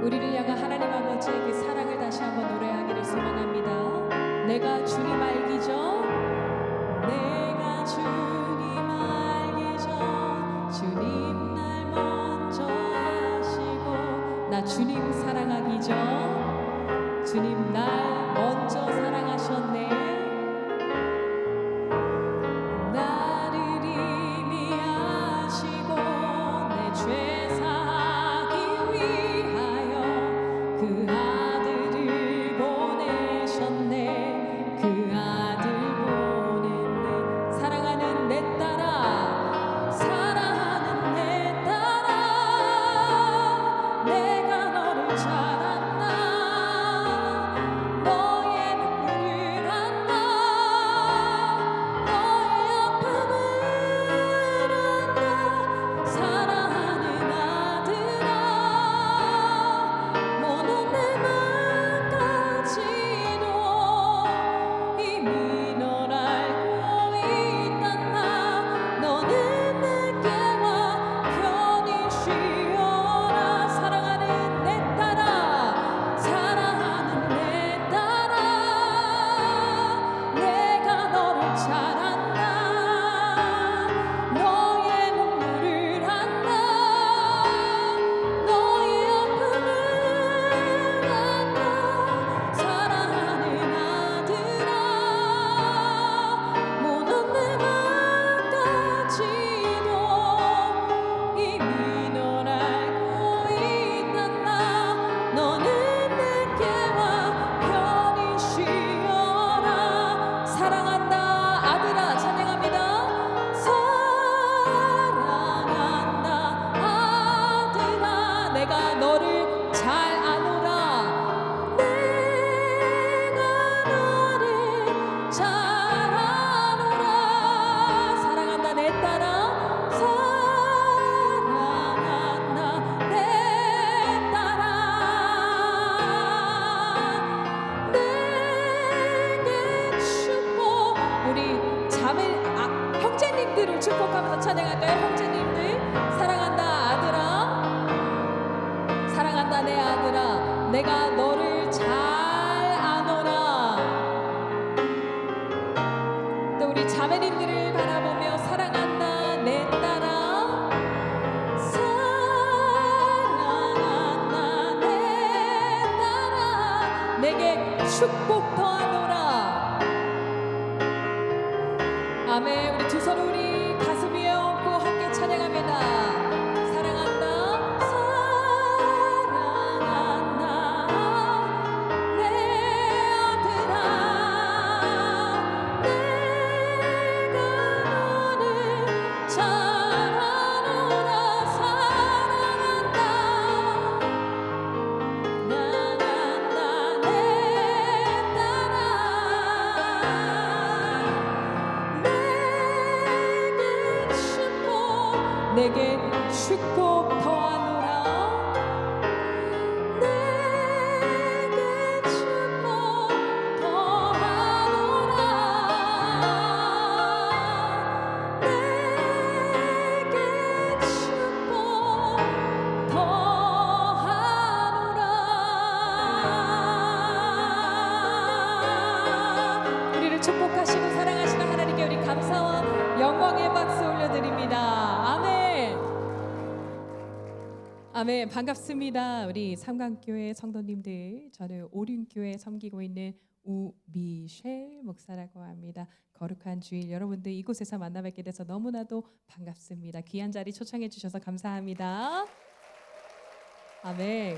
우리를 향한 하나님 아버지의 사랑을 다시 한번 노래하기를 소망합니다. 내가 주님 알기 전, 내가 주님 알기 전, 주님 날 먼저 아시고, 나 주님 사랑하기 전, 주님 날 먼저 사랑하셨네. 나를 이미 아시고 내 죄 사하기 위하여 그 아들을 보내셨네. 그 아들 보냈네. 사랑하는 내 딸아, 사랑하는 내 딸아, 내가 너를 잘 안다. 너의 눈물을 안다. 너의 아픔을 안다. 사랑하는 아들아, 모든 내 맘까지도 이미 널 알고 있단다. 너는 내게 와 편히 쉬어라. 사랑하는 내 딸아, 사랑하는 내 딸아, 내가 너를 잘 안다. 너의 눈물을 안다. 너의 아픔을 안다. 사랑하는 아들아, 모든 내 맘까지도 이미 널 알고 있단다. 너는 내게 와 편히 쉬어라. 사랑한다 아들아, 찬양합니다. 사랑한다 아들아, 내가 너를 잘 아노라. 내가 너를 잘 아노라. 사랑한다 내 딸아, 사랑한다 내 딸아, 내게 축복. 우리 자매 형제님들을 축복하면서 찬양할까요? 형제님들, 사랑한다 아들아, 사랑한다 내 아들아, 내가 너를 잘 아노라. 또 우리 자매님들을 바라보며 사랑한다 내 딸아, 사랑한다 내 딸아, 내게 축복 더하노라. 아멘. 우리 두 손을 우리 가슴 위에 얹고 함께 찬양합니다. 사랑한다, 사랑한다 내 아들아, 내가 너를 잘 아노라. 사랑한다, 사랑한다 내 딸아, 내게 축복 더하노라. 내게 축복 더하노라. 내게 축복 더하노라. 우리를 축복하시고 사랑하시는 하나님께 우리 감사와 영광의 박수 올려드립니다. 아멘. 아멘. 반갑습니다. 우리 삼강교회 성도님들, 저는 오륜교회 섬기고 있는 우미셸 목사라고 합니다. 거룩한 주일 여러분들 이곳에서 만나 뵙게 돼서 너무나도 반갑습니다. 귀한 자리 초청해 주셔서 감사합니다. 아멘.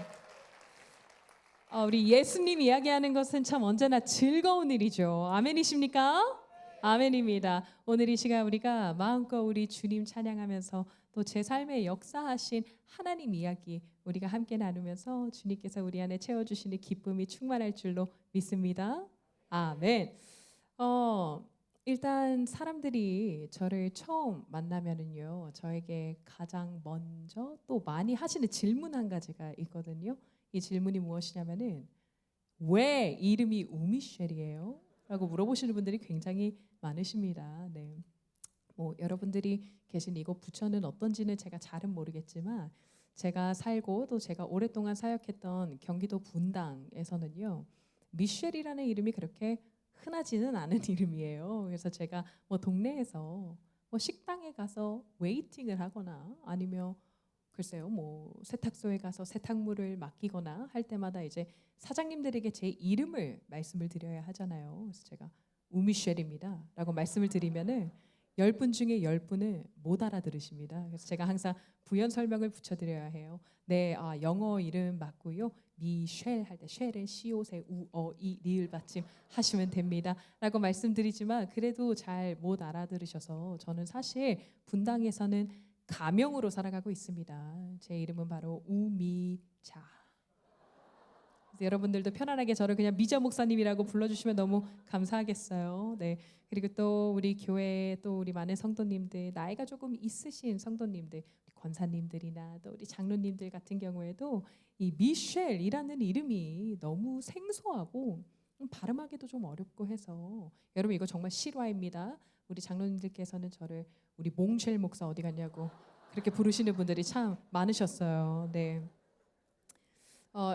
우리 예수님 이야기하는 것은 참 언제나 즐거운 일이죠. 아멘이십니까? 아멘입니다. 오늘 이 시간 우리가 마음껏 우리 주님 찬양하면서 또 제 삶에 역사하신 하나님 이야기 우리가 함께 나누면서 주님께서 우리 안에 채워주시는 기쁨이 충만할 줄로 믿습니다. 아멘. 일단 사람들이 저를 처음 만나면은요, 저에게 가장 먼저 또 많이 하시는 질문 한 가지가 있거든요. 이 질문이 무엇이냐면은 왜 이름이 우미셸이에요? 라고 물어보시는 분들이 굉장히 많으십니다. 네. 여러분들이 계신 이곳 부천은 어떤지는 제가 잘은 모르겠지만 제가 살고 또 제가 오랫동안 사역했던 경기도 분당에서는요. 미셸이라는 이름이 그렇게 흔하지는 않은 이름이에요. 그래서 제가 뭐 동네에서 뭐 식당에 가서 웨이팅을 하거나 아니면 글쎄요, 뭐 세탁소에 가서 세탁물을 맡기거나 할 때마다 이제 사장님들에게 제 이름을 말씀을 드려야 하잖아요. 그래서 제가 우미셸입니다라고 말씀을 드리면은 10분 중에 10분은 못 알아들으십니다. 그래서 제가 항상 부연 설명을 붙여드려야 해요. 네, 영어 이름 맞고요. 미셸 할 때 쉘은 시옷에 우어이 리을 받침 하시면 됩니다라고 말씀드리지만 그래도 잘 못 알아들으셔서 저는 사실 분당에서는 가명으로 살아가고 있습니다. 제 이름은 바로 우미자. 그래서 여러분들도 편안하게 저를 그냥 미자 목사님이라고 불러주시면 너무 감사하겠어요. 네. 그리고 또 우리 교회 또 우리 많은 성도님들 나이가 조금 있으신 성도님들 권사님들이나 또 우리 장로님들 같은 경우에도 이 미셸이라는 이름이 너무 생소하고 발음하기도 좀 어렵고 해서 여러분 이거 정말 실화입니다. 우리 장로님들께서는 저를 우리 몽쉘 목사 어디 갔냐고 그렇게 부르시는 분들이 참 많으셨어요. 네.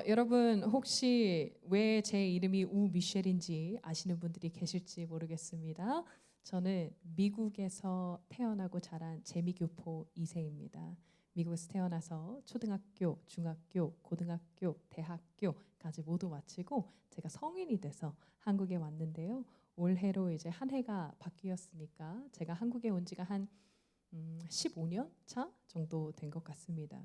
여러분 혹시 왜 제 이름이 우미셸인지 아시는 분들이 계실지 모르겠습니다. 저는 미국에서 태어나고 자란 재미교포 2세입니다. 미국에서 태어나서 초등학교, 중학교, 고등학교, 대학교까지 모두 마치고 제가 성인이 돼서 한국에 왔는데요. 올해로 이제 한 해가 바뀌었으니까 제가 한국에 온 지가 한 15년 차 정도 된 것 같습니다.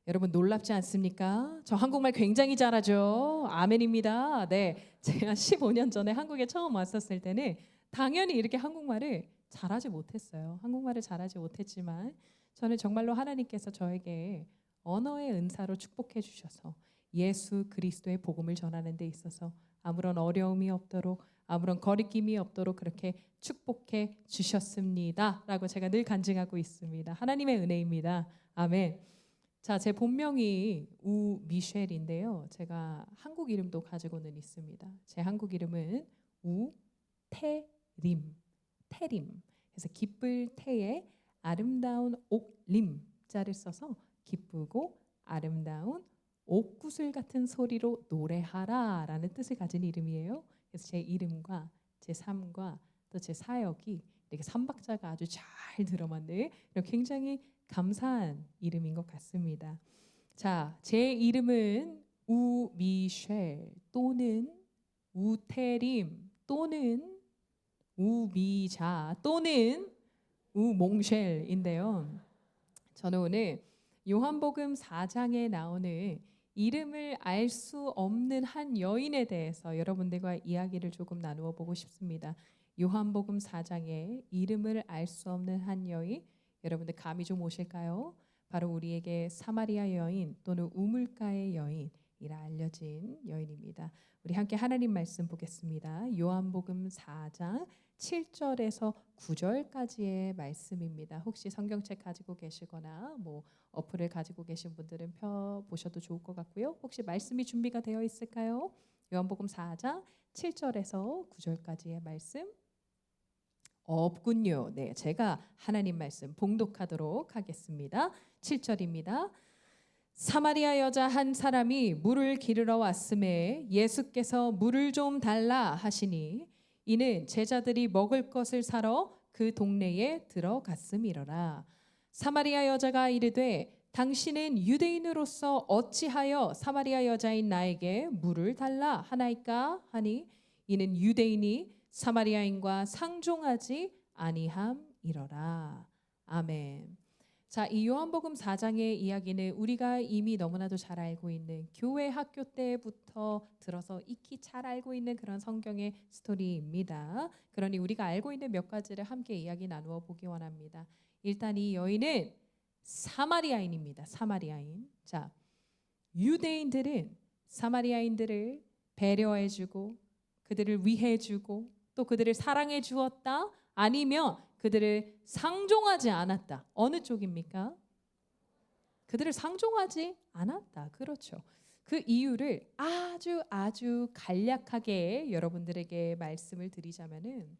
여러분 놀랍지 않습니까? 저 한국말 굉장히 잘하죠. 아멘입니다. 네, 제가 15년 전에 한국에 처음 왔었을 때는 당연히 이렇게 한국말을 잘하지 못했어요. 한국말을 잘하지 못했지만 저는 정말로 하나님께서 저에게 언어의 은사로 축복해 주셔서 예수 그리스도의 복음을 전하는 데 있어서 아무런 어려움이 없도록 아무런 거리낌이 없도록 그렇게 축복해 주셨습니다라고 제가 늘 간증하고 있습니다. 하나님의 은혜입니다. 아멘. 자, 제 본명이 우미셸인데요. 제가 한국 이름도 가지고는 있습니다. 제 한국 이름은 우태림, 태림. 그래서 기쁠 태에 아름다운 옥림 자를 써서 기쁘고 아름다운 옥구슬 같은 소리로 노래하라라는 뜻을 가진 이름이에요. 그래서 제 이름과 제 삶과 또 제 사역이 이렇게 삼박자가 아주 잘 들어맞는 이런 굉장히 감사한 이름인 것 같습니다. 자, 제 이름은 우미셸 또는 우태림 또는 우미자 또는 우몽쉘인데요. 저는 오늘 요한복음 4장에 나오는 이름을 알 수 없는 한 여인에 대해서 여러분들과 이야기를 조금 나누어 보고 싶습니다. 요한복음 4장에 이름을 알 수 없는 한 여인, 여러분들 감이 좀 오실까요? 바로 우리에게 사마리아 여인 또는 우물가의 여인이라 알려진 여인입니다. 우리 함께 하나님 말씀 보겠습니다. 요한복음 4장 7절에서 9절까지의 말씀입니다. 혹시 성경책 가지고 계시거나 뭐 어플을 가지고 계신 분들은 펴 보셔도 좋을 것 같고요. 혹시 말씀이 준비가 되어 있을까요? 요한복음 4장 7절에서 9절까지의 말씀 없군요. 네, 제가 하나님 말씀 봉독하도록 하겠습니다. 7절입니다. 사마리아 여자 한 사람이 물을 기르러 왔음에 예수께서 물을 좀 달라 하시니 이는 제자들이 먹을 것을 사러 그 동네에 들어갔음이로라. 사마리아 여자가 이르되 당신은 유대인으로서 어찌하여 사마리아 여자인 나에게 물을 달라 하나이까 하니 이는 유대인이 사마리아인과 상종하지 아니함이로라. 아멘. 자, 이 요한복음 4장의 이야기는 우리가 이미 너무나도 잘 알고 있는 교회 학교 때부터 들어서 익히 잘 알고 있는 그런 성경의 스토리입니다. 그러니 우리가 알고 있는 몇 가지를 함께 이야기 나누어 보기 원합니다. 일단 이 여인은 사마리아인입니다. 사마리아인. 자, 유대인들은 사마리아인들을 배려해주고 그들을 위해주고 또 그들을 사랑해 주었다. 아니면 그들을 상종하지 않았다. 어느 쪽입니까? 그들을 상종하지 않았다. 그렇죠. 그 이유를 아주 간략하게 여러분들에게 말씀을 드리자면은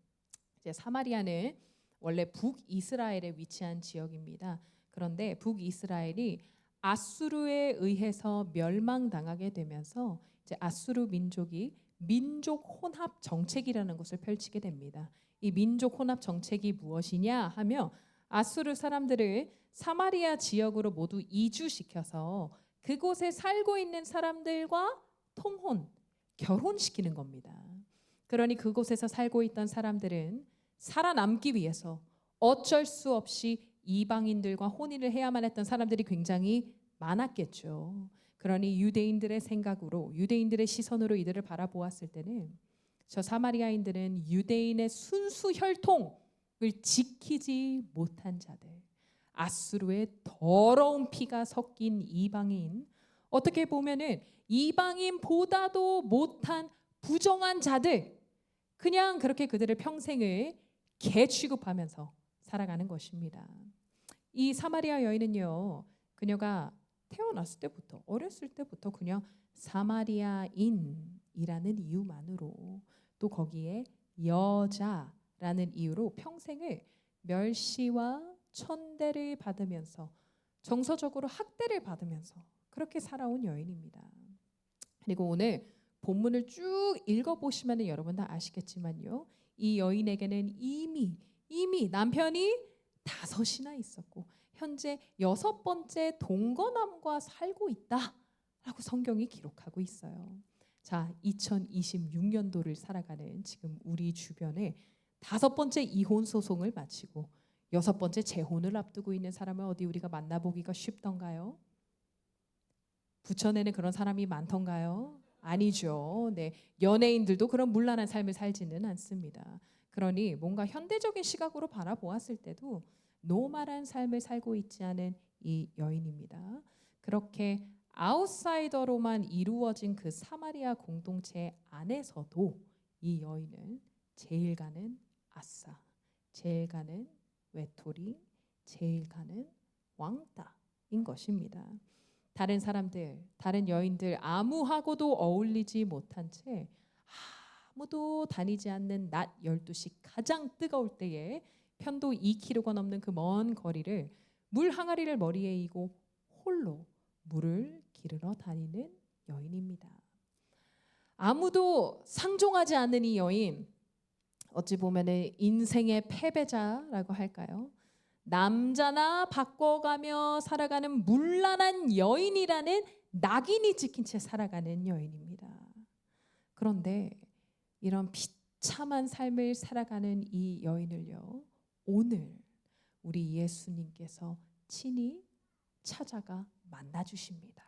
이제 사마리아는 원래 북이스라엘에 위치한 지역입니다. 그런데 북이스라엘이 아수르에 의해서 멸망당하게 되면서 이제 아수르 민족이 민족 혼합 정책이라는 것을 펼치게 됩니다. 이 민족 혼합 정책이 무엇이냐 하면 아수르 사람들을 사마리아 지역으로 모두 이주시켜서 그곳에 살고 있는 사람들과 통혼, 결혼시키는 겁니다. 그러니 그곳에서 살고 있던 사람들은 살아남기 위해서 어쩔 수 없이 이방인들과 혼인을 해야만 했던 사람들이 굉장히 많았겠죠. 그러니 유대인들의 생각으로, 유대인들의 시선으로 이들을 바라보았을 때는 저 사마리아인들은 유대인의 순수 혈통을 지키지 못한 자들, 아수르의 더러운 피가 섞인 이방인, 어떻게 보면은 이방인보다도 못한 부정한 자들, 그냥 그렇게 그들을 평생을 개 취급하면서 살아가는 것입니다. 이 사마리아 여인은요, 그녀가 태어났을 때부터, 어렸을 때부터 그냥 사마리아인이라는 이유만으로, 또 거기에 여자라는 이유로 평생을 멸시와 천대를 받으면서 정서적으로 학대를 받으면서 그렇게 살아온 여인입니다. 그리고 오늘 본문을 쭉 읽어보시면 여러분 다 아시겠지만요, 이 여인에게는 이미 남편이 5이나 있었고 현재 6번째 동거남과 살고 있다라고 성경이 기록하고 있어요. 자, 2026년도를 살아가는 지금 우리 주변에 5번째 이혼 소송을 마치고 6번째 재혼을 앞두고 있는 사람을 어디 우리가 만나보기가 쉽던가요? 부천에는 그런 사람이 많던가요? 아니죠. 네, 연예인들도 그런 문란한 삶을 살지는 않습니다. 그러니 뭔가 현대적인 시각으로 바라보았을 때도 노멀한 삶을 살고 있지 않은 이 여인입니다. 그렇게 아웃사이더로만 이루어진 그 사마리아 공동체 안에서도 이 여인은 제일 가는 아싸, 제일 가는 외톨이, 제일 가는 왕따인 것입니다. 다른 사람들, 다른 여인들 아무하고도 어울리지 못한 채 아무도 다니지 않는 낮 12시 가장 뜨거울 때에 편도 2km가 넘는 그 먼 거리를 물 항아리를 머리에 이고 홀로 물을 기르러 다니는 여인입니다. 아무도 상종하지 않는 이 여인, 어찌 보면 인생의 패배자라고 할까요? 남자나 바꿔가며 살아가는 문란한 여인이라는 낙인이 찍힌 채 살아가는 여인입니다. 그런데 이런 비참한 삶을 살아가는 이 여인을요, 오늘 우리 예수님께서 친히 찾아가 만나주십니다.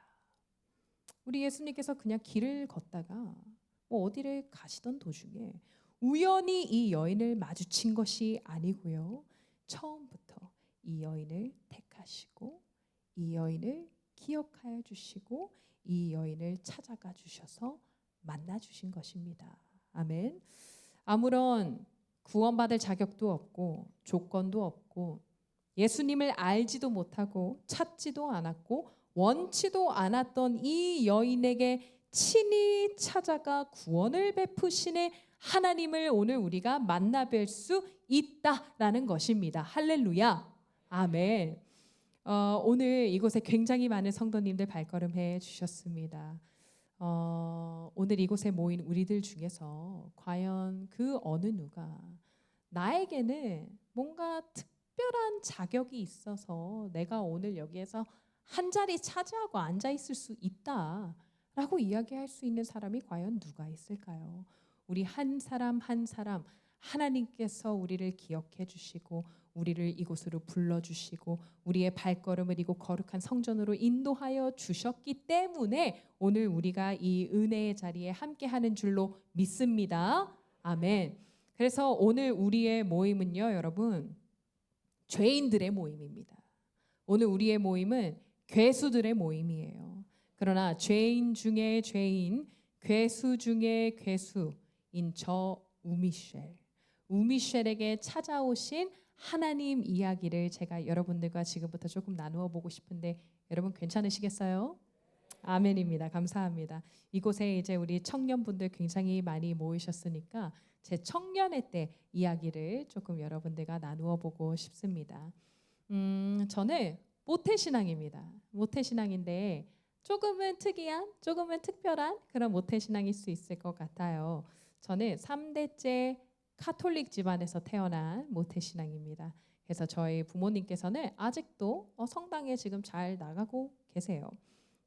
우리 예수님께서 그냥 길을 걷다가 어디를 가시던 도중에 우연히 이 여인을 마주친 것이 아니고요, 처음부터 이 여인을 택하시고 이 여인을 기억하여 주시고 이 여인을 찾아가 주셔서 만나 주신 것입니다. 아멘. 아무런 구원받을 자격도 없고 조건도 없고 예수님을 알지도 못하고 찾지도 않았고 원치도 않았던 이 여인에게 친히 찾아가 구원을 베푸시는 하나님을 오늘 우리가 만나뵐 수 있다라는 것입니다. 할렐루야. 아멘. 오늘 이곳에 굉장히 많은 성도님들 발걸음해 주셨습니다. 오늘 이곳에 모인 우리들 중에서 과연 그 어느 누가 나에게는 뭔가 특별한 자격이 있어서 내가 오늘 여기에서 한 자리 차지하고 앉아 있을 수 있다라고 이야기할 수 있는 사람이 과연 누가 있을까요? 우리 한 사람 한 사람 하나님께서 우리를 기억해 주시고 우리를 이곳으로 불러주시고 우리의 발걸음을 이곳 거룩한 성전으로 인도하여 주셨기 때문에 오늘 우리가 이 은혜의 자리에 함께하는 줄로 믿습니다. 아멘. 그래서 오늘 우리의 모임은요, 여러분, 죄인들의 모임입니다. 오늘 우리의 모임은 괴수들의 모임이에요. 그러나 죄인 중에 죄인, 괴수 중에 괴수인 저 우미셸에게 찾아오신 하나님 이야기를 제가 여러분들과 지금부터 조금 나누어 보고 싶은데 여러분 괜찮으시겠어요? 아멘입니다. 감사합니다. 이곳에 이제 우리 청년분들 굉장히 많이 모이셨으니까 제 청년의 때 이야기를 조금 여러분들과 나누어 보고 싶습니다. 저는 모태신앙입니다. 모태신앙인데 조금은 특이한, 조금은 특별한 그런 모태신앙일 수 있을 것 같아요. 저는 3대째 카톨릭 집안에서 태어난 모태신앙입니다. 그래서 저희 부모님께서는 아직도 성당에 지금 잘 나가고 계세요.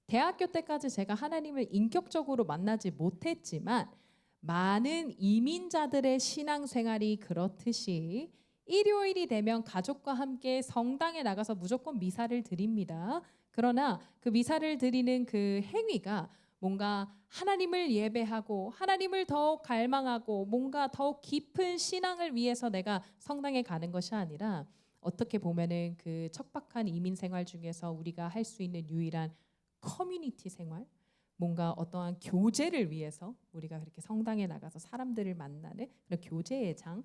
대학교 때까지 제가 하나님을 인격적으로 만나지 못했지만 많은 이민자들의 신앙생활이 그렇듯이 일요일이 되면 가족과 함께 성당에 나가서 무조건 미사를 드립니다. 그러나 그 미사를 드리는 그 행위가 뭔가 하나님을 예배하고 하나님을 더욱 갈망하고 뭔가 더욱 깊은 신앙을 위해서 내가 성당에 가는 것이 아니라 어떻게 보면은 그 척박한 이민 생활 중에서 우리가 할 수 있는 유일한 커뮤니티 생활, 뭔가 어떠한 교제를 위해서 우리가 그렇게 성당에 나가서 사람들을 만나는 그런 교제의 장.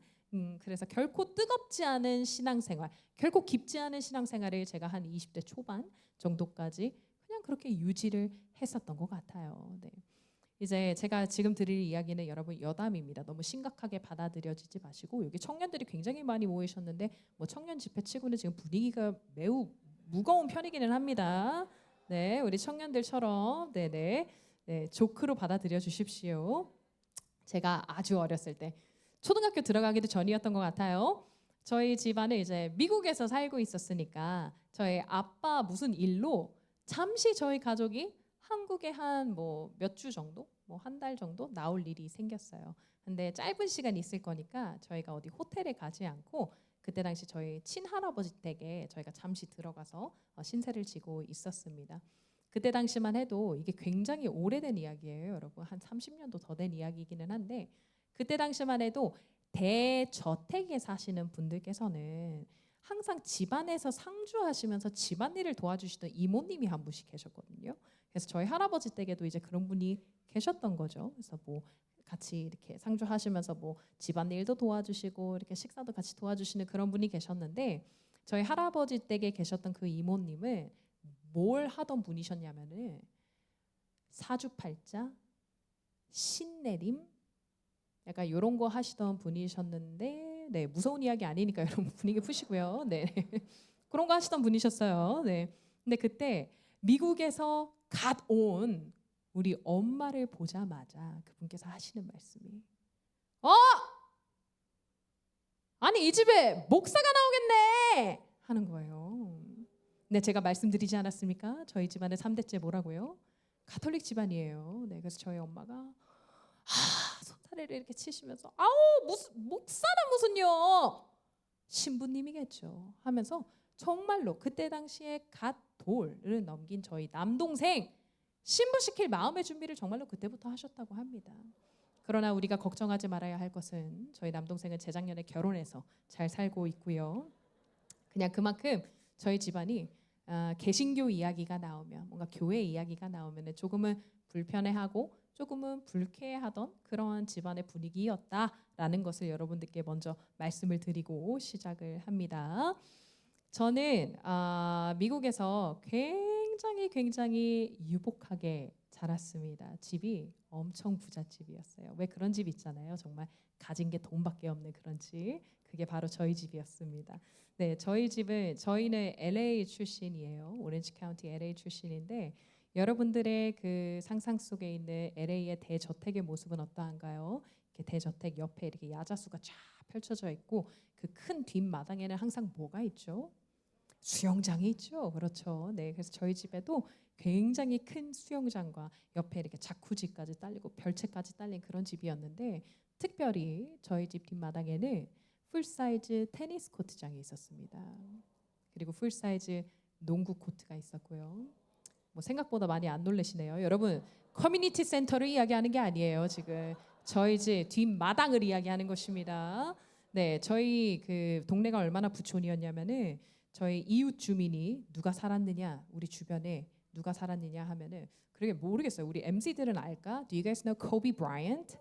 그래서 결코 뜨겁지 않은 신앙생활, 결코 깊지 않은 신앙생활을 제가 한 20대 초반 정도까지 그냥 그렇게 유지를 했었던 것 같아요. 네. 이제 제가 지금 드릴 이야기는 여러분 여담입니다. 너무 심각하게 받아들여지지 마시고 여기 청년들이 굉장히 많이 모이셨는데 뭐 청년 집회 치고는 지금 분위기가 매우 무거운 편이기는 합니다. 네, 우리 청년들처럼 네네 네, 조크로 받아들여 주십시오. 제가 아주 어렸을 때 초등학교 들어가기도 전이었던 것 같아요. 저희 집안은 이제 미국에서 살고 있었으니까 저희 아빠 무슨 일로 잠시 저희 가족이 한국에 한 뭐 몇 주 정도, 뭐 한 달 정도 나올 일이 생겼어요. 근데 짧은 시간 있을 거니까 저희가 어디 호텔에 가지 않고 그때 당시 저희 친할아버지 댁에 저희가 잠시 들어가서 신세를 지고 있었습니다. 그때 당시만 해도 이게 굉장히 오래된 이야기예요, 여러분. 한 30년도 더 된 이야기이기는 한데 그때 당시만 해도 대저택에 사시는 분들께서는 항상 집안에서 상주하시면서 집안일을 도와주시던 이모님이 한 분씩 계셨거든요. 그래서 저희 할아버지 댁에도 이제 그런 분이 계셨던 거죠. 그래서 뭐 같이 이렇게 상주하시면서 뭐 집안일도 도와주시고 이렇게 식사도 같이 도와주시는 그런 분이 계셨는데 저희 할아버지 댁에 계셨던 그 이모님은 뭘 하던 분이셨냐면은 사주팔자, 신내림, 약간 이런 거 하시던 분이셨는데, 네, 무서운 이야기 아니니까 여러분 분위기 푸시고요. 네, 그런 거 하시던 분이셨어요. 네, 근데 그때 미국에서 갓 온 우리 엄마를 보자마자 그분께서 하시는 말씀이, 아니 이 집에 목사가 나오겠네 하는 거예요. 네, 제가 말씀드리지 않았습니까? 저희 집안의 3대째 뭐라고요? 가톨릭 집안이에요. 네, 그래서 저희 엄마가 손사래를 이렇게 치시면서 아우 무슨 목사는 무슨요? 신부님이겠죠 하면서 정말로 그때 당시에 갓 돌을 넘긴 저희 남동생 신부시킬 마음의 준비를 정말로 그때부터 하셨다고 합니다. 그러나 우리가 걱정하지 말아야 할 것은 저희 남동생은 재작년에 결혼해서 잘 살고 있고요. 그냥 그만큼 저희 집안이 개신교 이야기가 나오면 뭔가 교회 이야기가 나오면 조금은 불편해하고 조금은 불쾌하던 그러한 집안의 분위기였다라는 것을 여러분들께 먼저 말씀을 드리고 시작을 합니다. 저는 미국에서 굉장히 유복하게 자랐습니다. 집이 엄청 부잣집이었어요. 왜 그런 집 있잖아요. 정말 가진 게 돈밖에 없는 그런 집. 그게 바로 저희 집이었습니다. 네, 저희는 LA 출신이에요. 오렌지 카운티 LA 출신인데 여러분들의 그 상상 속에 있는 LA의 대저택의 모습은 어떠한가요? 이렇게 대저택 옆에 이렇게 야자수가 쫙 펼쳐져 있고 그 큰 뒷마당에는 항상 뭐가 있죠? 수영장이 있죠. 그렇죠. 네, 그래서 저희 집에도 굉장히 큰 수영장과 옆에 이렇게 자쿠지까지 딸리고 별채까지 딸린 그런 집이었는데 특별히 저희 집 뒷마당에는 풀사이즈 테니스 코트장이 있었습니다. 그리고 풀사이즈 농구 코트가 있었고요. 뭐 생각보다 많이 안 놀라시네요. 여러분 커뮤니티 센터를 이야기하는 게 아니에요. 지금 저희 집 뒷마당을 이야기하는 것입니다. 네, 저희 그 동네가 얼마나 부촌이었냐면은 저희 이웃 주민이 누가 살았느냐, 우리 주변에 누가 살았느냐 하면은 그러게 모르겠어요. 우리 MZ들은 알까? Do you guys know Kobe Bryant?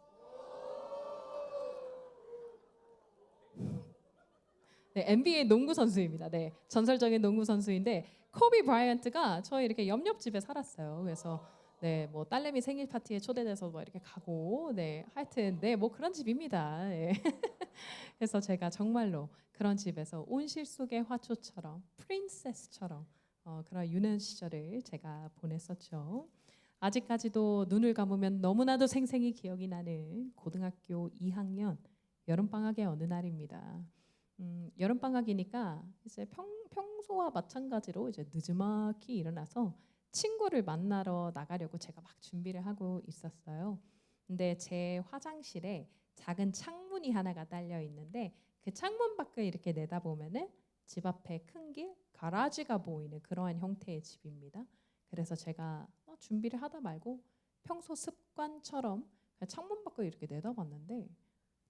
네, NBA 농구 선수입니다. 네, 전설적인 농구 선수인데 코비 브라이언트가 저희 이렇게 옆집에 살았어요. 그래서 네, 뭐 딸내미 생일 파티에 초대돼서 뭐 이렇게 가고, 네, 하여튼 네, 뭐 그런 집입니다. 네. 그래서 제가 정말로 그런 집에서 온실 속의 화초처럼 프린세스처럼 그런 유년 시절을 제가 보냈었죠. 아직까지도 눈을 감으면 너무나도 생생히 기억이 나는 고등학교 2학년 여름방학의 어느 날입니다. 여름방학이니까 이제 평소와 마찬가지로 이제 늦지막히 일어나서 친구를 만나러 나가려고 제가 막 준비를 하고 있었어요. 근데 제 화장실에 작은 창문이 하나가 달려 있는데 그 창문 밖을 이렇게 내다보면은 집 앞에 큰 길, 가라지가 보이는 그러한 형태의 집입니다. 그래서 제가 준비를 하다 말고 평소 습관처럼 그냥 창문 밖을 이렇게 내다봤는데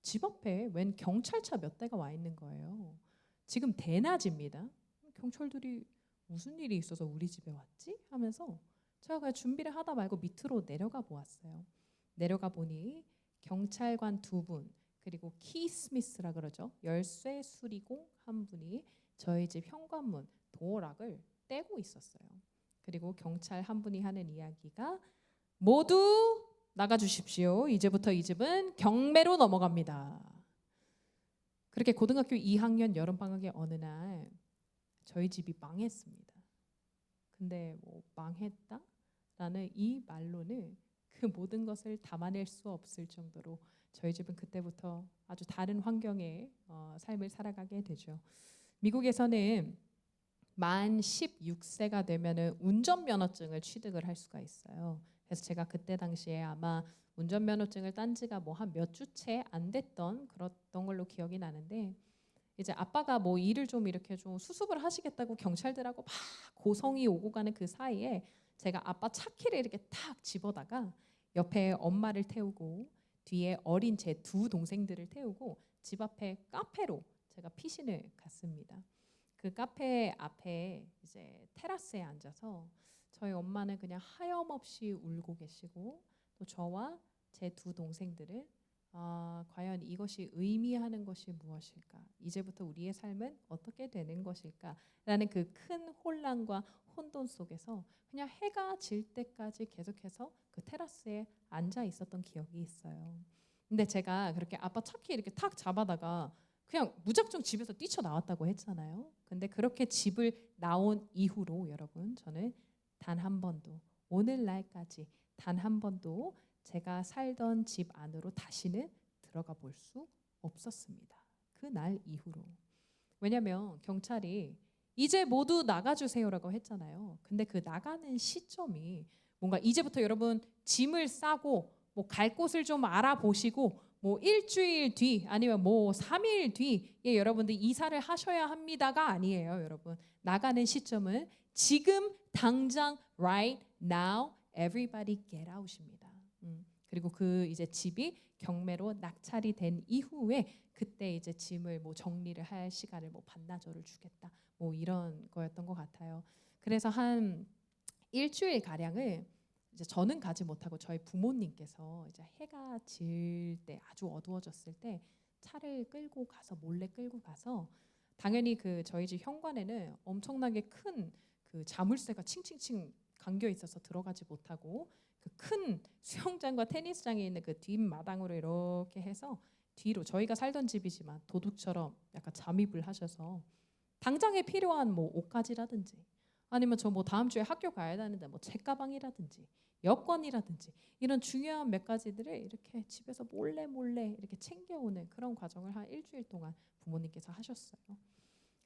집 앞에 웬 경찰차 몇 대가 와 있는 거예요. 지금 대낮입니다. 경찰들이 무슨 일이 있어서 우리 집에 왔지? 하면서 제가 그냥 준비를 하다 말고 밑으로 내려가 보았어요. 내려가 보니 경찰관 2분 그리고 키스미스라 그러죠. 열쇠 수리공 1분이 저희 집 현관문 도어락을 떼고 있었어요. 그리고 경찰 1분이 하는 이야기가 모두 나가 주십시오. 이제부터 이 집은 경매로 넘어갑니다. 그렇게 고등학교 2학년 여름방학의 어느 날 저희 집이 망했습니다. 근데 뭐 망했다라는 이 말로는 그 모든 것을 담아낼 수 없을 정도로 저희 집은 그때부터 아주 다른 환경의 삶을 살아가게 되죠. 미국에서는 만 16세가 되면은 운전면허증을 취득을 할 수가 있어요. 그래서 제가 그때 당시에 아마 운전면허증을 딴 지가 뭐 한 몇 주째 안 됐던 그랬던 걸로 기억이 나는데 이제 아빠가 뭐 일을 좀 이렇게 좀 수습을 하시겠다고 경찰들하고 막 고성이 오고 가는 그 사이에 제가 아빠 차키를 이렇게 탁 집어다가 옆에 엄마를 태우고 뒤에 어린 제 2동생들을 태우고 집 앞에 카페로 제가 피신을 갔습니다. 그 카페 앞에 이제 테라스에 앉아서 저희 엄마는 그냥 하염없이 울고 계시고 또 저와 제 2동생들은 과연 이것이 의미하는 것이 무엇일까? 이제부터 우리의 삶은 어떻게 되는 것일까? 라는 그 큰 혼란과 혼돈 속에서 그냥 해가 질 때까지 계속해서 그 테라스에 앉아 있었던 기억이 있어요. 근데 제가 그렇게 아빠 차키 이렇게 탁 잡아다가 그냥 무작정 집에서 뛰쳐나왔다고 했잖아요. 근데 그렇게 집을 나온 이후로 여러분 저는 단 한 번도 오늘날까지 단 한 번도 제가 살던 집 안으로 다시는 들어가 볼 수 없었습니다. 그 날 이후로. 왜냐하면 경찰이 이제 모두 나가주세요라고 했잖아요. 근데 그 나가는 시점이 뭔가 이제부터 여러분 짐을 싸고 뭐 갈 곳을 좀 알아보시고 뭐 일주일 뒤 아니면 뭐 3일 뒤에 여러분들 이사를 하셔야 합니다가 아니에요, 여러분. 나가는 시점은 지금 당장 right now everybody get out입니다. 그리고 그 이제 집이 경매로 낙찰이 된 이후에 그때 이제 짐을 뭐 정리를 할 시간을 뭐 반나절을 주겠다 뭐 이런 거였던 것 같아요. 그래서 한 일주일 가량을 이제 저는 가지 못하고 저희 부모님께서 이제 해가 질 때 아주 어두워졌을 때 차를 끌고 가서 몰래 끌고 가서 당연히 그 저희 집 현관에는 엄청나게 큰 그 자물쇠가 칭칭칭 감겨 있어서 들어가지 못하고 그 큰 수영장과 테니스장에 있는 그 뒷마당으로 이렇게 해서 뒤로 저희가 살던 집이지만 도둑처럼 약간 잠입을 하셔서 당장에 필요한 뭐 옷가지라든지 아니면 저 뭐 다음 주에 학교 가야 되는데 뭐 책가방이라든지 여권이라든지 이런 중요한 몇 가지들을 이렇게 집에서 몰래 이렇게 챙겨오는 그런 과정을 한 일주일 동안 부모님께서 하셨어요.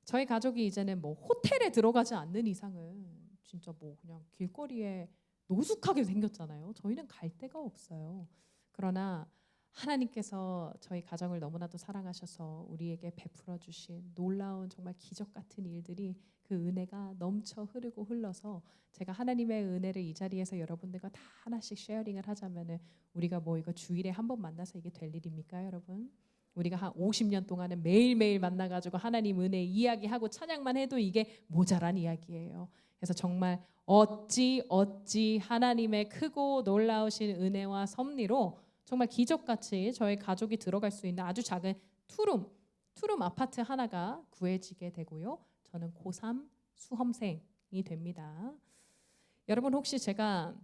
저희 가족이 이제는 뭐 호텔에 들어가지 않는 이상은 진짜 뭐 그냥 길거리에 노숙하게 생겼잖아요. 저희는 갈 데가 없어요. 그러나 하나님께서 저희 가정을 너무나도 사랑하셔서 우리에게 베풀어 주신 놀라운 정말 기적 같은 일들이 그 은혜가 넘쳐 흐르고 흘러서 제가 하나님의 은혜를 이 자리에서 여러분들과 다 하나씩 쉐어링을 하자면은 우리가 뭐 이거 주일에 한 번 만나서 이게 될 일입니까, 여러분? 우리가 한 50년 동안은 매일매일 만나가지고 하나님 은혜 이야기하고 찬양만 해도 이게 모자란 이야기예요. 그래서 정말 어찌 하나님의 크고 놀라우신 은혜와 섭리로 정말 기적같이 저희 가족이 들어갈 수 있는 아주 작은 투룸 아파트 하나가 구해지게 되고요. 저는 고3 수험생이 됩니다. 여러분 혹시 제가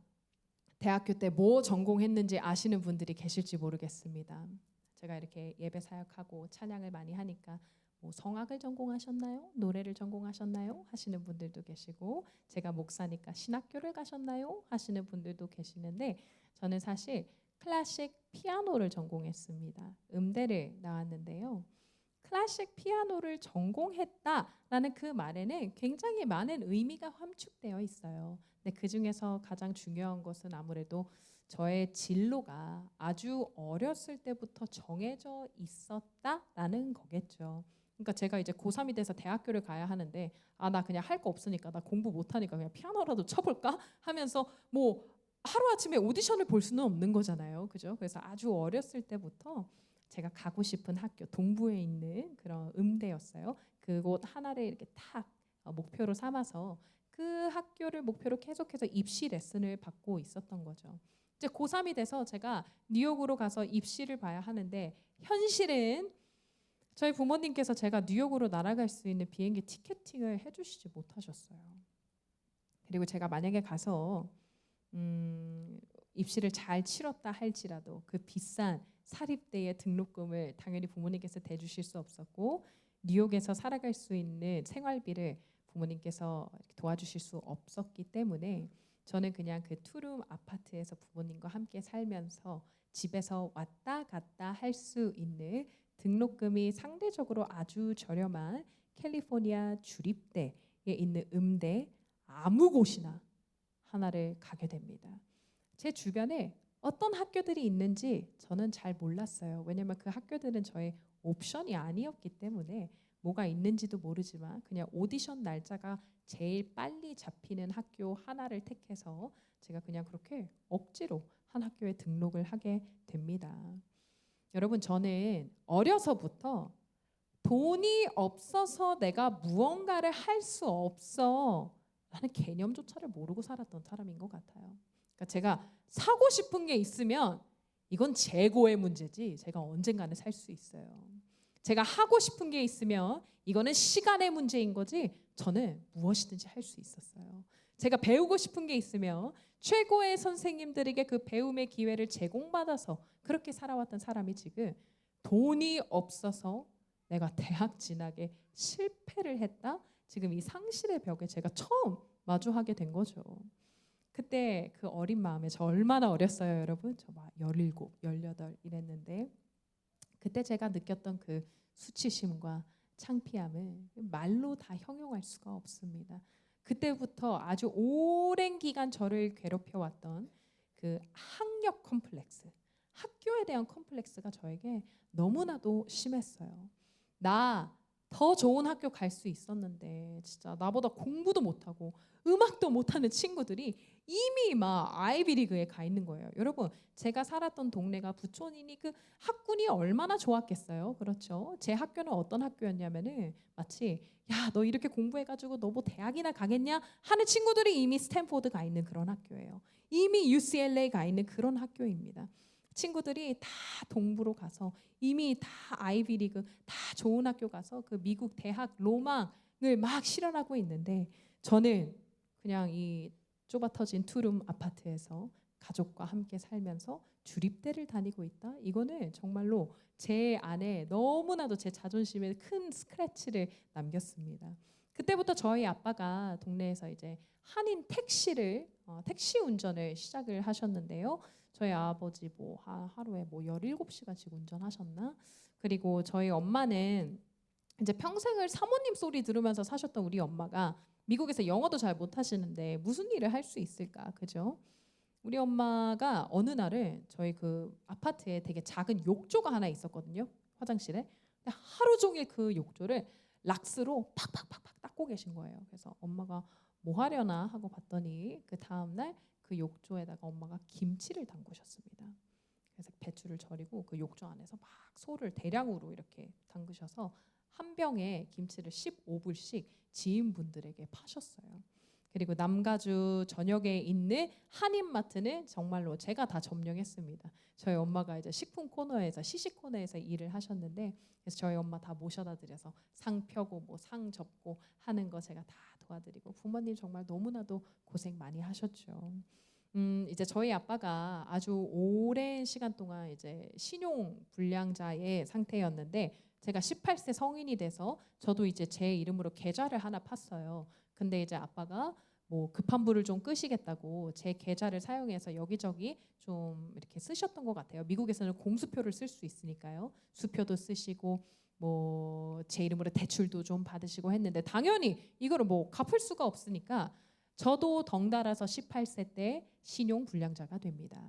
대학교 때 뭐 전공했는지 아시는 분들이 계실지 모르겠습니다. 제가 이렇게 예배 사역하고 찬양을 많이 하니까 뭐 성악을 전공하셨나요? 노래를 전공하셨나요? 하시는 분들도 계시고, 제가 목사니까 신학교를 가셨나요? 하시는 분들도 계시는데, 저는 사실 클래식 피아노를 전공했습니다. 음대를 나왔는데요. 클래식 피아노를 전공했다라는 그 말에는 굉장히 많은 의미가 함축되어 있어요. 근데 그 중에서 가장 중요한 것은 아무래도 저의 진로가 아주 어렸을 때부터 정해져 있었다라는 거겠죠. 그러니까 제가 이제 고3이 돼서 대학교를 가야 하는데, 나 그냥 할 거 없으니까, 나 공부 못하니까 그냥 피아노라도 쳐볼까 하면서 뭐 하루아침에 오디션을 볼 수는 없는 거잖아요. 그죠? 그래서 아주 어렸을 때부터 제가 가고 싶은 학교, 동부에 있는 그런 음대였어요. 그곳 하나를 이렇게 탁 목표로 삼아서 그 학교를 목표로 계속해서 입시 레슨을 받고 있었던 거죠. 이제 고3이 돼서 제가 뉴욕으로 가서 입시를 봐야 하는데, 현실은 저희 부모님께서 제가 뉴욕으로 날아갈 수 있는 비행기 티켓팅을 해주시지 못하셨어요. 그리고 제가 만약에 가서 입시를 잘 치렀다 할지라도 그 비싼 사립대의 등록금을 당연히 부모님께서 대주실 수 없었고, 뉴욕에서 살아갈 수 있는 생활비를 부모님께서 도와주실 수 없었기 때문에 저는 그냥 그 투룸 아파트에서 부모님과 함께 살면서 집에서 왔다 갔다 할 수 있는 등록금이 상대적으로 아주 저렴한 캘리포니아 주립대에 있는 음대 아무 곳이나 하나를 가게 됩니다. 제 주변에 어떤 학교들이 있는지 저는 잘 몰랐어요. 왜냐면 그 학교들은 저의 옵션이 아니었기 때문에 뭐가 있는지도 모르지만 그냥 오디션 날짜가 제일 빨리 잡히는 학교 하나를 택해서 제가 그냥 그렇게 억지로 한 학교에 등록을 하게 됩니다. 여러분, 저는 어려서부터 돈이 없어서 내가 무언가를 할 수 없어 라는 개념조차를 모르고 살았던 사람인 것 같아요. 그러니까 제가 사고 싶은 게 있으면 이건 재고의 문제지 제가 언젠가는 살 수 있어요. 제가 하고 싶은 게 있으면 이거는 시간의 문제인 거지 저는 무엇이든지 할 수 있었어요. 제가 배우고 싶은 게 있으면 최고의 선생님들에게 그 배움의 기회를 제공받아서 그렇게 살아왔던 사람이 지금 돈이 없어서 내가 대학 진학에 실패를 했다? 지금 이 상실의 벽에 제가 처음 마주하게 된 거죠. 그때 그 어린 마음에, 저 얼마나 어렸어요 여러분? 저 막 17, 18 이랬는데, 그때 제가 느꼈던 그 수치심과 창피함을 말로 다 형용할 수가 없습니다. 그때부터 아주 오랜 기간 저를 괴롭혀왔던 그 학력 컴플렉스, 학교에 대한 컴플렉스가 저에게 너무나도 심했어요. 나 더 좋은 학교 갈 수 있었는데 진짜 나보다 공부도 못하고 음악도 못하는 친구들이 이미 막 아이비리그에 가 있는 거예요. 여러분, 제가 살았던 동네가 부촌이니 그 학군이 얼마나 좋았겠어요. 그렇죠? 제 학교는 어떤 학교였냐면은 마치 야, 너 이렇게 공부해가지고 너 뭐 대학이나 가겠냐 하는 친구들이 이미 스탠포드 가 있는 그런 학교예요. 이미 UCLA 가 있는 그런 학교입니다. 친구들이 다 동부로 가서 이미 다 아이비리그 다 좋은 학교 가서 그 미국 대학 로망을 막 실현하고 있는데, 저는 그냥 이 좁아터진 투룸 아파트에서 가족과 함께 살면서 주립대를 다니고 있다. 이거는 정말로 제 안에 너무나도 제 자존심에 큰 스크래치를 남겼습니다. 그때부터 저희 아빠가 동네에서 이제 한인 택시 운전을 시작을 하셨는데요. 저희 아버지 뭐 하루에 뭐 17시간씩 운전하셨나? 그리고 저희 엄마는 이제 평생을 사모님 소리 들으면서 사셨던 우리 엄마가 미국에서 영어도 잘 못하시는데 무슨 일을 할 수 있을까, 그죠? 우리 엄마가 어느 날은 저희 그 아파트에 되게 작은 욕조가 하나 있었거든요, 화장실에. 근데 하루 종일 그 욕조를 락스로 팍팍팍팍 닦고 계신 거예요. 그래서 엄마가 뭐 하려나 하고 봤더니 그 다음 날 그 욕조에다가 엄마가 김치를 담그셨습니다. 그래서 배추를 절이고 그 욕조 안에서 막 소를 대량으로 이렇게 담그셔서 한 병에 김치를 15불씩 지인분들에게 파셨어요. 그리고 남가주 전역에 있는 한인마트는 정말로 제가 다 점령했습니다. 저희 엄마가 이제 식품 코너에서 시식 코너에서 일을 하셨는데, 그래서 저희 엄마 다 모셔다 드려서 상 펴고 뭐 상 접고 하는 거 제가 다 도와드리고, 부모님 정말 너무나도 고생 많이 하셨죠. 이제 저희 아빠가 아주 오랜 시간 동안 이제 신용 불량자의 상태였는데 제가 18세 성인이 돼서 저도 이제 제 이름으로 계좌를 하나 팠어요. 근데 이제 아빠가 뭐 급한 불을 좀 끄시겠다고 제 계좌를 사용해서 여기저기 좀 이렇게 쓰셨던 것 같아요. 미국에서는 공수표를 쓸 수 있으니까요. 수표도 쓰시고 뭐 제 이름으로 대출도 좀 받으시고 했는데 당연히 이거를 뭐 갚을 수가 없으니까 저도 덩달아서 18세 때 신용 불량자가 됩니다.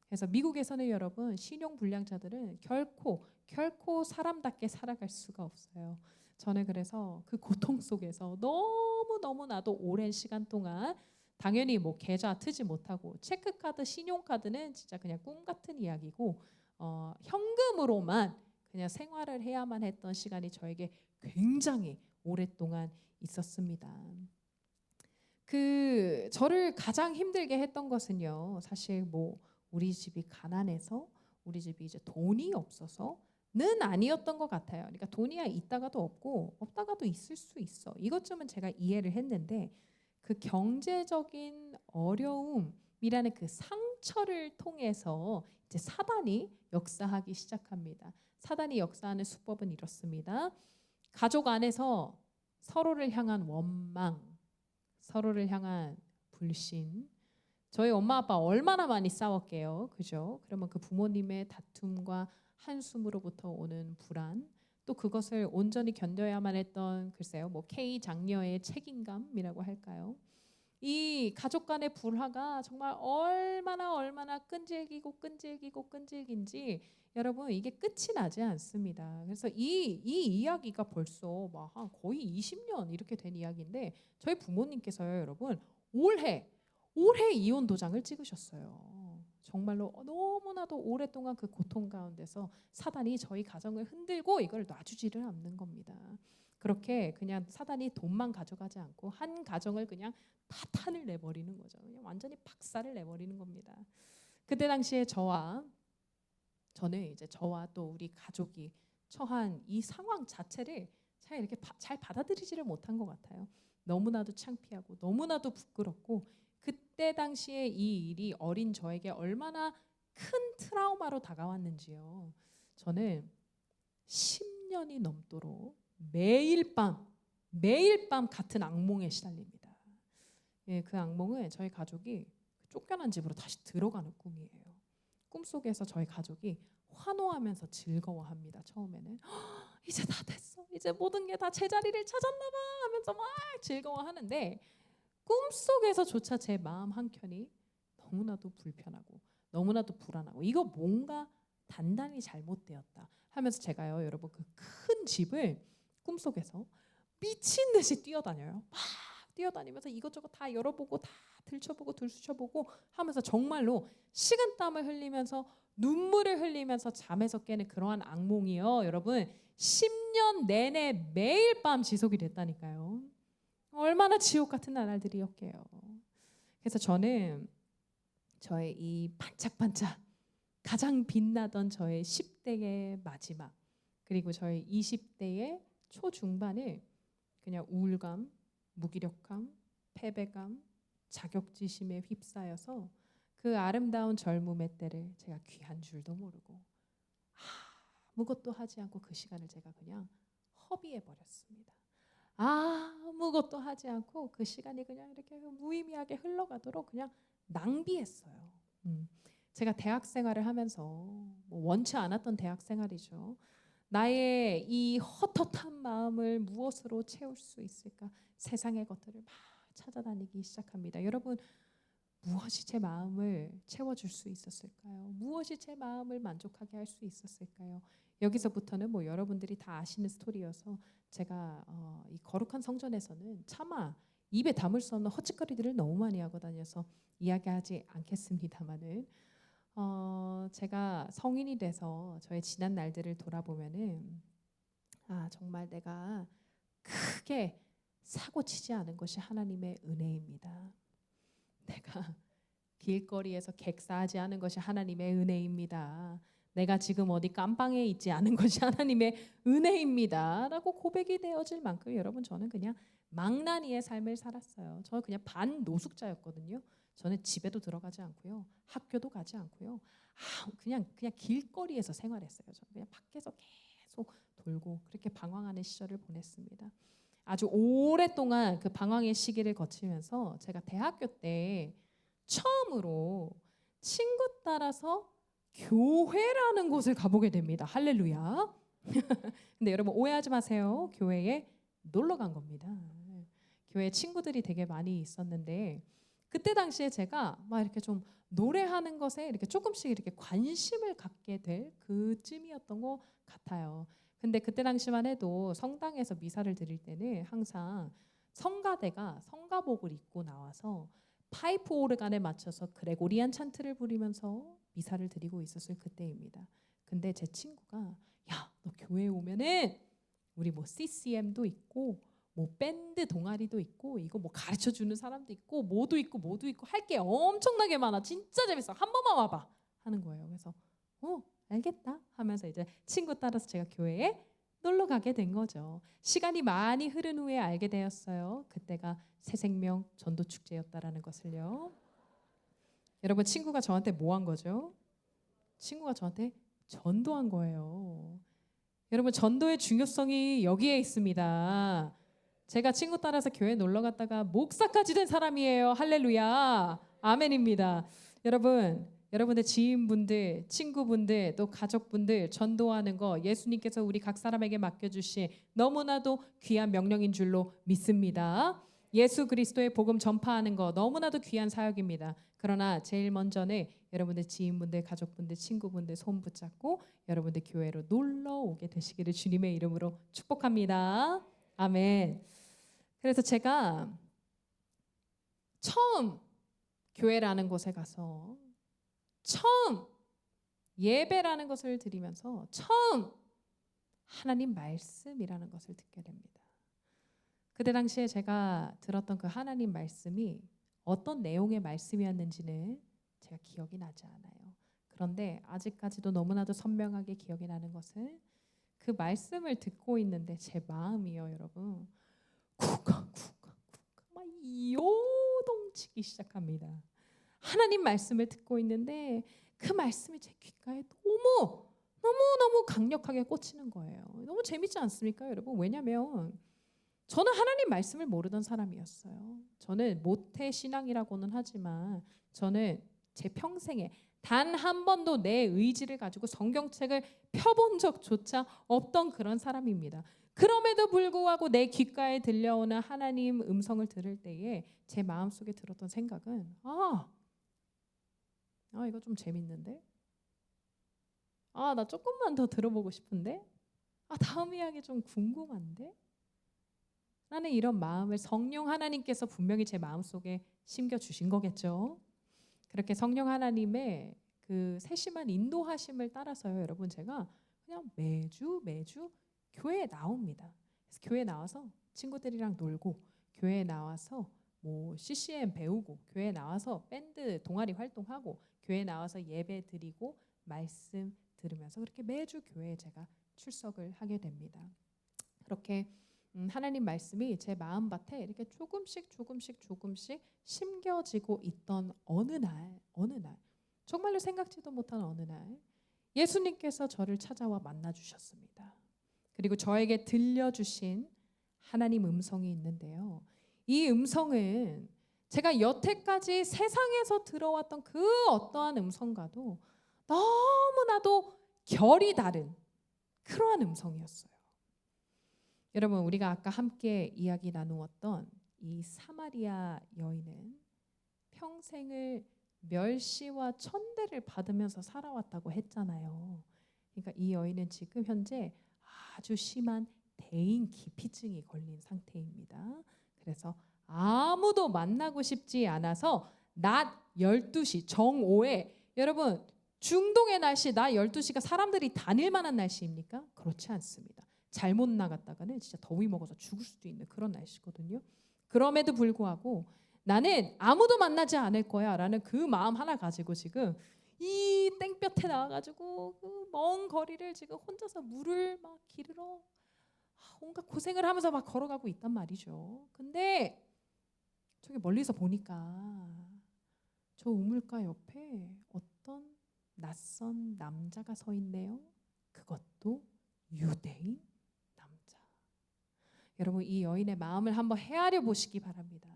그래서 미국에서는 여러분 신용 불량자들은 결코 사람답게 살아갈 수가 없어요. 저는 그래서 그 고통 속에서 너무나도 오랜 시간 동안 당연히 뭐 계좌 트지 못하고 체크카드, 신용카드는 진짜 그냥 꿈 같은 이야기고 현금으로만 그냥 생활을 해야만 했던 시간이 저에게 굉장히 오랫동안 있었습니다. 그 저를 가장 힘들게 했던 것은요. 사실 뭐 우리 집이 가난해서 우리 집이 이제 돈이 없어서는 아니었던 것 같아요. 그러니까 돈이 있다가도 없고 없다가도 있을 수 있어. 이것쯤은 제가 이해를 했는데 그 경제적인 어려움이라는 그 상처를 통해서 이제 사단이 역사하기 시작합니다. 사단이 역사하는 수법은 이렇습니다. 가족 안에서 서로를 향한 원망, 서로를 향한 불신. 저희 엄마 아빠 얼마나 많이 싸웠게요. 그죠? 그러면 그 부모님의 다툼과 한숨으로부터 오는 불안, 또 그것을 온전히 견뎌야만 했던 글쎄요. 뭐 K 장녀의 책임감이라고 할까요? 이 가족 간의 불화가 정말 얼마나 끈질긴지 여러분 이게 끝이 나지 않습니다. 그래서 이 이야기가 벌써 막 한 거의 20년 이렇게 된 이야기인데 저희 부모님께서요 여러분 올해 이혼 도장을 찍으셨어요. 정말로 너무나도 오랫동안 그 고통 가운데서 사단이 저희 가정을 흔들고 이걸 놔주지를 않는 겁니다. 그렇게 그냥 사단이 돈만 가져가지 않고 한 가정을 그냥 파탄을 내버리는 거죠. 그냥 완전히 박살을 내버리는 겁니다. 그때 당시에 저와 또 우리 가족이 처한 이 상황 자체를 잘 이렇게 잘 받아들이지를 못한 것 같아요. 너무나도 창피하고 너무나도 부끄럽고 그때 당시에 이 일이 어린 저에게 얼마나 큰 트라우마로 다가왔는지요. 저는 10년이 넘도록 매일 밤 같은 악몽에 시달립니다. 예, 그 악몽은 저희 가족이 쫓겨난 집으로 다시 들어가는 꿈이에요. 꿈속에서 저희 가족이 환호하면서 즐거워합니다. 처음에는 이제 다 됐어. 이제 모든 게 다 제자리를 찾았나 봐 하면서 막 즐거워하는데 꿈속에서조차 제 마음 한켠이 너무나도 불편하고 너무나도 불안하고 이거 뭔가 단단히 잘못되었다 하면서 제가요 여러분 그 큰 집을 꿈속에서 미친 듯이 뛰어다녀요. 막 뛰어다니면서 이것저것 다 열어보고 다 들춰보고 들쑤셔보고 하면서 정말로 식은땀을 흘리면서 눈물을 흘리면서 잠에서 깨는 그러한 악몽이요. 여러분 10년 내내 매일 밤 지속이 됐다니까요. 얼마나 지옥 같은 나날들이었게요. 그래서 저는 저의 이 반짝반짝 가장 빛나던 저의 10대의 마지막 그리고 저의 20대의 초중반을 그냥 우울감, 무기력감, 패배감, 자격지심에 휩싸여서 그 아름다운 젊음의 때를 제가 귀한 줄도 모르고 아무것도 하지 않고 그 시간을 제가 그냥 허비해 버렸습니다. 아무것도 하지 않고 그 시간이 그냥 이렇게 무의미하게 흘러가도록 그냥 낭비했어요. 제가 대학 생활을 하면서 뭐 원치 않았던 대학 생활이죠. 나의 이 헛헛한 마음을 무엇으로 채울 수 있을까? 세상의 것들을 막 찾아다니기 시작합니다. 여러분 무엇이 제 마음을 채워줄 수 있었을까요? 무엇이 제 마음을 만족하게 할 수 있었을까요? 여기서부터는 뭐 여러분들이 다 아시는 스토리여서 제가 이 거룩한 성전에서는 차마 입에 담을 수 없는 헛짓거리들을 너무 많이 하고 다녀서 이야기하지 않겠습니다만은 제가 성인이 돼서 저의 지난 날들을 돌아보면은 정말 내가 크게 사고 치지 않은 것이 하나님의 은혜입니다. 내가 길거리에서 객사하지 않은 것이 하나님의 은혜입니다. 내가 지금 어디 깜방에 있지 않은 것이 하나님의 은혜입니다. 라고 고백이 되어질 만큼 여러분 저는 그냥 망나니의 삶을 살았어요. 저 그냥 반노숙자였거든요. 저는 집에도 들어가지 않고요. 학교도 가지 않고요. 그냥 길거리에서 생활했어요. 저는 그냥 밖에서 계속 돌고 그렇게 방황하는 시절을 보냈습니다. 아주 오랫동안 그 방황의 시기를 거치면서 제가 대학교 때 처음으로 친구 따라서 교회라는 곳을 가보게 됩니다. 할렐루야. 근데 여러분 오해하지 마세요. 교회에 놀러 간 겁니다. 교회에 친구들이 되게 많이 있었는데 그때 당시에 제가 막 이렇게 좀 노래하는 것에 이렇게 조금씩 이렇게 관심을 갖게 될 그쯤이었던 것 같아요. 근데 그때 당시만 해도 성당에서 미사를 드릴 때는 항상 성가대가 성가복을 입고 나와서 파이프 오르간에 맞춰서 그레고리안 찬트를 부리면서 미사를 드리고 있었을 그때입니다. 근데 제 친구가 야, 너 교회에 오면은 우리 뭐 CCM도 있고 뭐 밴드 동아리도 있고 이거 뭐 가르쳐 주는 사람도 있고 뭐도 있고 할 게 엄청나게 많아. 진짜 재밌어. 한 번만 와봐 하는 거예요. 그래서 알겠다 하면서 이제 친구 따라서 제가 교회에 놀러 가게 된 거죠. 시간이 많이 흐른 후에 알게 되었어요. 그때가 새생명 전도 축제였다라는 것을요. 여러분 친구가 저한테 뭐 한 거죠? 친구가 저한테 전도한 거예요. 여러분 전도의 중요성이 여기에 있습니다. 제가 친구 따라서 교회 놀러 갔다가 목사까지 된 사람이에요. 할렐루야. 아멘입니다. 여러분의 지인분들, 친구분들, 또 가족분들 전도하는 거 예수님께서 우리 각 사람에게 맡겨주신 너무나도 귀한 명령인 줄로 믿습니다. 예수 그리스도의 복음 전파하는 거 너무나도 귀한 사역입니다. 그러나 제일 먼저는 여러분들 지인분들, 가족분들, 친구분들 손 붙잡고 여러분들 교회로 놀러 오게 되시기를 주님의 이름으로 축복합니다. 아멘. 그래서 제가 처음 교회라는 곳에 가서 처음 예배라는 것을 드리면서 처음 하나님 말씀이라는 것을 듣게 됩니다. 그때 당시에 제가 들었던 그 하나님 말씀이 어떤 내용의 말씀이었는지는 제가 기억이 나지 않아요. 그런데 아직까지도 너무나도 선명하게 기억이 나는 것은 그 말씀을 듣고 있는데 제 마음이요, 여러분. 쿵쾅 막 요동치기 시작합니다. 하나님 말씀을 듣고 있는데 그 말씀이 제 귓가에 너무 강력하게 꽂히는 거예요. 너무 재밌지 않습니까, 여러분? 왜냐하면 저는 하나님 말씀을 모르던 사람이었어요. 저는 모태 신앙이라고는 하지만 저는 제 평생에 단 한 번도 내 의지를 가지고 성경책을 펴본 적조차 없던 그런 사람입니다. 그럼에도 불구하고 내 귓가에 들려오는 하나님 음성을 들을 때에 제 마음속에 들었던 생각은 이거 좀 재밌는데? 나 조금만 더 들어보고 싶은데? 다음 이야기 좀 궁금한데? 라는 이런 마음을 성령 하나님께서 분명히 제 마음속에 심겨주신 거겠죠. 그렇게 성령 하나님의 그 세심한 인도하심을 따라서요, 여러분 제가 그냥 매주 교회에 나옵니다. 그래서 교회에 나와서 친구들이랑 놀고 교회에 나와서 뭐 CCM 배우고 교회에 나와서 밴드 동아리 활동하고 교회에 나와서 예배 드리고 말씀 들으면서 그렇게 매주 교회에 제가 출석을 하게 됩니다. 그렇게 하나님 말씀이 제 마음밭에 이렇게 조금씩 심겨지고 있던 어느 날 정말로 생각지도 못한 어느 날 예수님께서 저를 찾아와 만나 주셨습니다. 그리고 저에게 들려주신 하나님 음성이 있는데요. 이 음성은 제가 여태까지 세상에서 들어왔던 그 어떠한 음성과도 너무나도 결이 다른 그러한 음성이었어요. 여러분 우리가 아까 함께 이야기 나누었던 이 사마리아 여인은 평생을 멸시와 천대를 받으면서 살아왔다고 했잖아요. 그러니까 이 여인은 지금 현재 아주 심한 대인 기피증이 걸린 상태입니다. 그래서 아무도 만나고 싶지 않아서 낮 12시 정오에 여러분 중동의 날씨 낮 12시가 사람들이 다닐 만한 날씨입니까? 그렇지 않습니다. 잘못 나갔다가는 진짜 더위 먹어서 죽을 수도 있는 그런 날씨거든요. 그럼에도 불구하고 나는 아무도 만나지 않을 거야 라는 그 마음 하나 가지고 지금 이 땡볕에 나와가지고 그 먼 거리를 지금 혼자서 물을 막 기르러 온갖 고생을 하면서 막 걸어가고 있단 말이죠. 근데 저기 멀리서 보니까 저 우물가 옆에 어떤 낯선 남자가 서 있네요. 그것도 유대인 남자. 여러분, 이 여인의 마음을 한번 헤아려 보시기 바랍니다.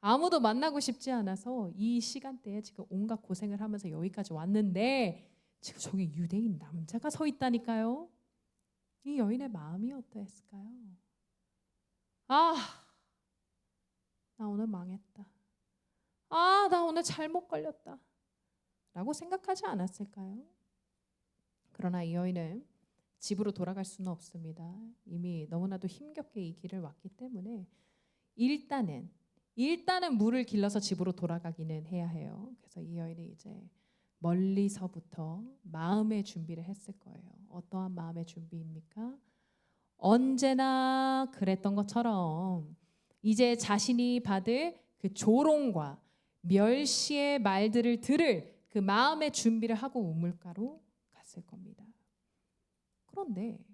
아무도 만나고 싶지 않아서 이 시간대에 지금 온갖 고생을 하면서 여기까지 왔는데 지금 저기 유대인 남자가 서 있다니까요. 이 여인의 마음이 어떠했을까요? 아, 나 오늘 망했다. 아, 나 오늘 잘못 걸렸다. 라고 생각하지 않았을까요? 그러나 이 여인은 집으로 돌아갈 수는 없습니다. 이미 너무나도 힘겹게 이 길을 왔기 때문에 일단은 물을 길러서 집으로 돌아가기는 해야 해요. 그래서 이 여인이 이제 멀리서부터 마음의 준비를 했을 거예요. 어떠한 마음의 준비입니까? 언제나 그랬던 것처럼 이제 자신이 받을 그 조롱과 멸시의 말들을 들을 그 마음의 준비를 하고 우물가로 갔을 겁니다. 그런데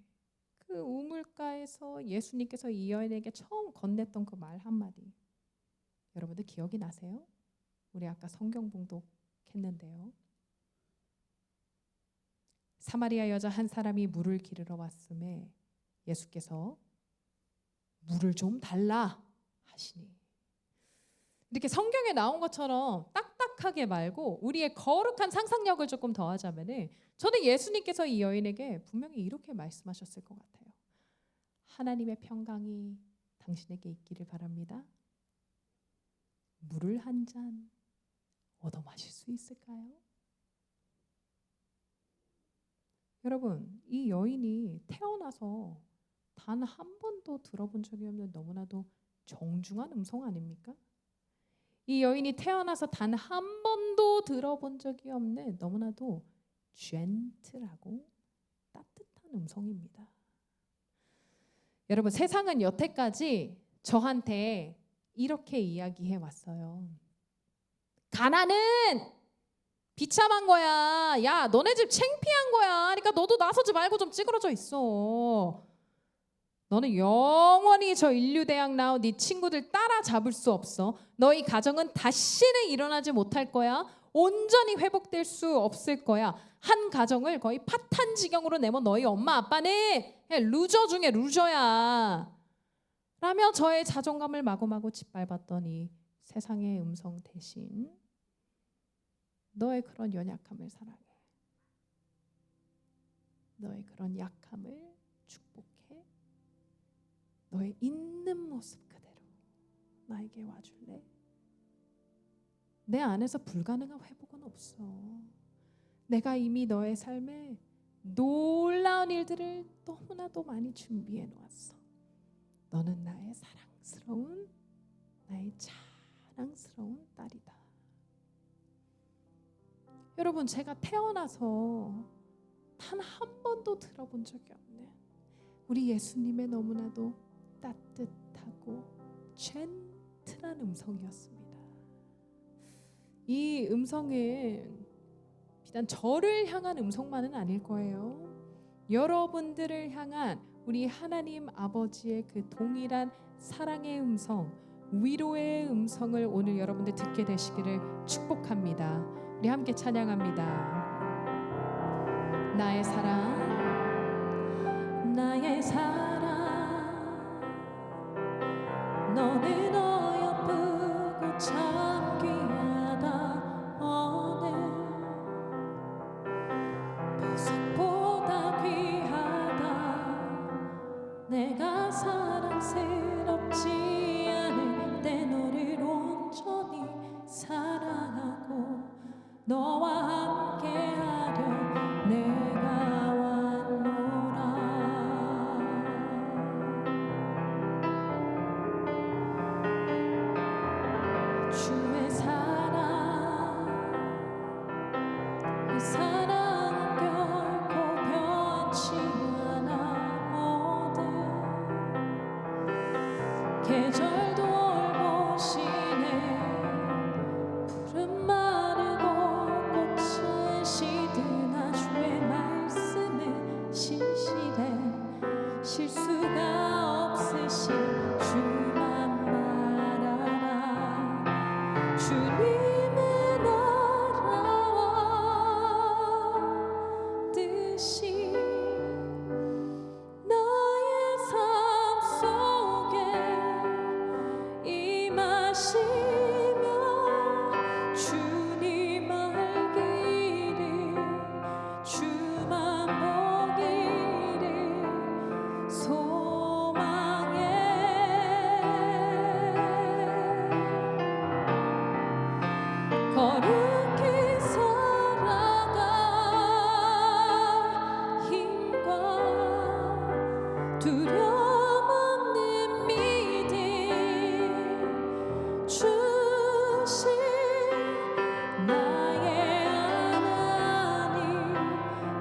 그 우물가에서 예수님께서 이 여인에게 처음 건넸던 그 말 한마디, 여러분들 기억이 나세요? 우리 아까 성경 봉독했는데요. 사마리아 여자 한 사람이 물을 기르러 왔음에 예수께서 물을 좀 달라 하시니, 이렇게 성경에 나온 것처럼 딱딱하게 말고 우리의 거룩한 상상력을 조금 더하자면은 저는 예수님께서 이 여인에게 분명히 이렇게 말씀하셨을 것 같아요. 하나님의 평강이 당신에게 있기를 바랍니다. 물을 한 잔 얻어 마실 수 있을까요? 여러분, 이 여인이 태어나서 단 한 번도 들어본 적이 없는 너무나도 정중한 음성 아닙니까? 이 여인이 태어나서 단 한 번도 들어본 적이 없는 너무나도 젠틀하고 따뜻한 음성입니다. 여러분, 세상은 여태까지 저한테 이렇게 이야기해 왔어요. 가난은 비참한 거야. 야, 너네 집 창피한 거야. 그러니까 너도 나서지 말고 좀 찌그러져 있어. 너는 영원히 저 인류대학 나온 네 친구들 따라잡을 수 없어. 너희 가정은 다시는 일어나지 못할 거야. 온전히 회복될 수 없을 거야. 한 가정을 거의 파탄지경으로 내몬 너희 엄마 아빠는 루저 중에 루저야. 라며 저의 자존감을 마구마구 짓밟았더니 세상의 음성 대신 너의 그런 연약함을 사랑해. 너의 그런 약함을 축복해. 너의 있는 모습 그대로 나에게 와줄래? 내 안에서 불가능한 회복은 없어. 내가 이미 너의 삶에 놀라운 일들을 너무나도 많이 준비해 놓았어. 너는 나의 사랑스러운, 나의 자랑스러운 딸이다. 여러분, 제가 태어나서 단 한 번도 들어본 적이 없는 우리 예수님의 너무나도 따뜻하고 젠틀한 음성이었습니다. 이 음성은 비단 저를 향한 음성만은 아닐 거예요. 여러분들을 향한 우리 하나님 아버지의 그 동일한 사랑의 음성, 위로의 음성을 오늘 여러분들 듣게 되시기를 축복합니다. 우리 함께 찬양합니다. 나의 사랑, 나의 사랑, 너는 어여쁘고 참 귀하다. 어느 보석보다 귀하다. 내가 사랑스럽지 않을 때 너를 온전히 사랑하고 너와 함께하려 내가 왔노라. 주의 사랑, 이 사랑은 결코 변치 않아. 모든 계절도 올보시네. 푸른 마르고 꽃은 시드나 주의 말씀은 신실해. 실수가 없으신 주만 말하라. 주님은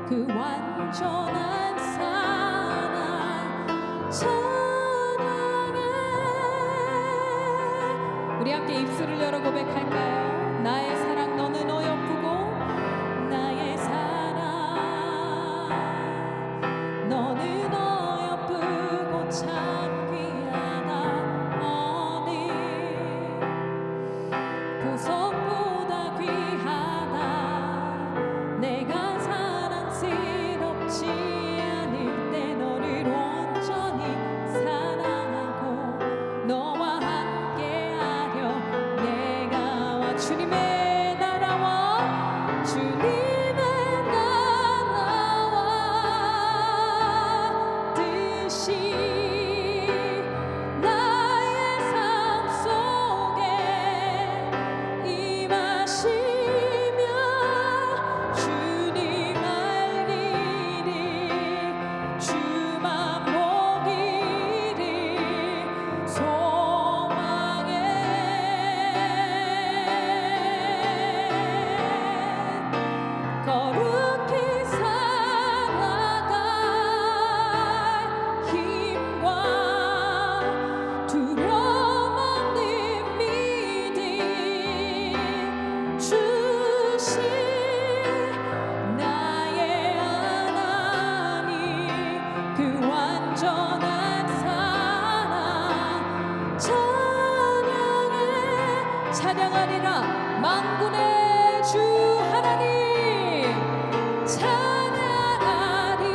그 완전한 사랑 찬양해. 우리 함께 입술을 열어 고백할까요? 나의 사랑 너는 어여쁘고 나의 사랑 너는 어여쁘고 참 귀하다. 어디 보석보다 귀하다. 내가 사랑스럽지 않을 때 너를 온전히 사랑하고 너와 함께하려 내가 와. 주님의 나라와 주님의 나라와 뜻이 나의 삶 속에 임하시며 주님 알기를 주만 보기를 소망해. 거룩히 살아갈 힘과 두려움 없는 믿음 주신 나의 하나님 그 완전한 사랑 찬양해. 찬양하리라 만군의 주 하나님 찬양하리.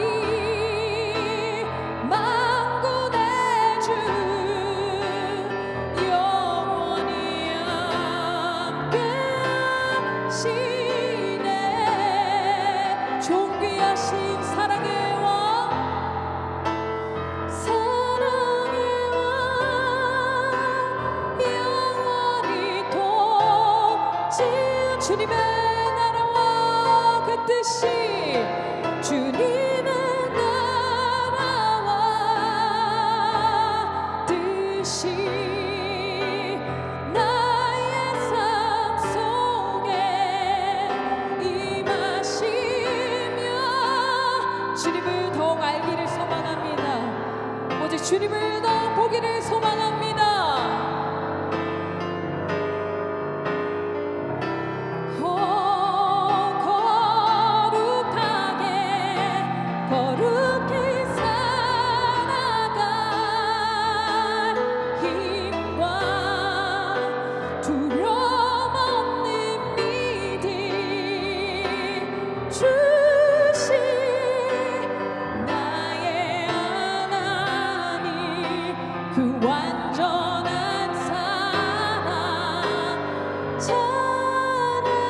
만군의 주 영원히 함께하시네. 존귀하신 사랑의 왕 사랑의 왕 영원히 통치한 주님의 나라와 그 뜻이 주님의 나라와 뜻이 나의 삶 속에 임하시며 주님을 더욱 알기를 소망합니다. 오직 주님을 더욱 보기를 소망합니다. 거룩히 살아갈 힘과 두려움 없는 믿음 주신 나의 하나님 그 완전한 사랑 찬양해.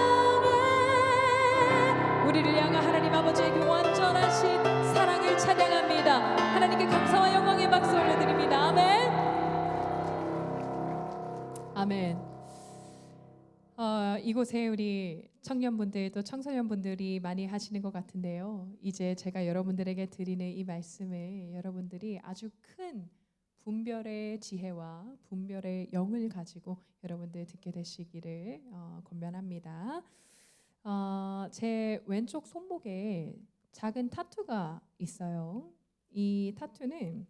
우리를 향한 하나님 아버지의 그 완전하신 사랑을 찬양합니다. 하나님께 감사와 영광의 박수 올려드립니다. 아멘. 아멘. 이곳에 우리 청년분들 또 청소년분들이 많이 하시는 것 같은데요. 이제 제가 여러분들에게 드리는 이 말씀을 여러분들이 아주 큰 분별의 지혜와 분별의 영을 가지고 여러분들 듣게 되시기를 권면합니다. 제 왼쪽 손목에 작은 타투가 있어요. 이 타투는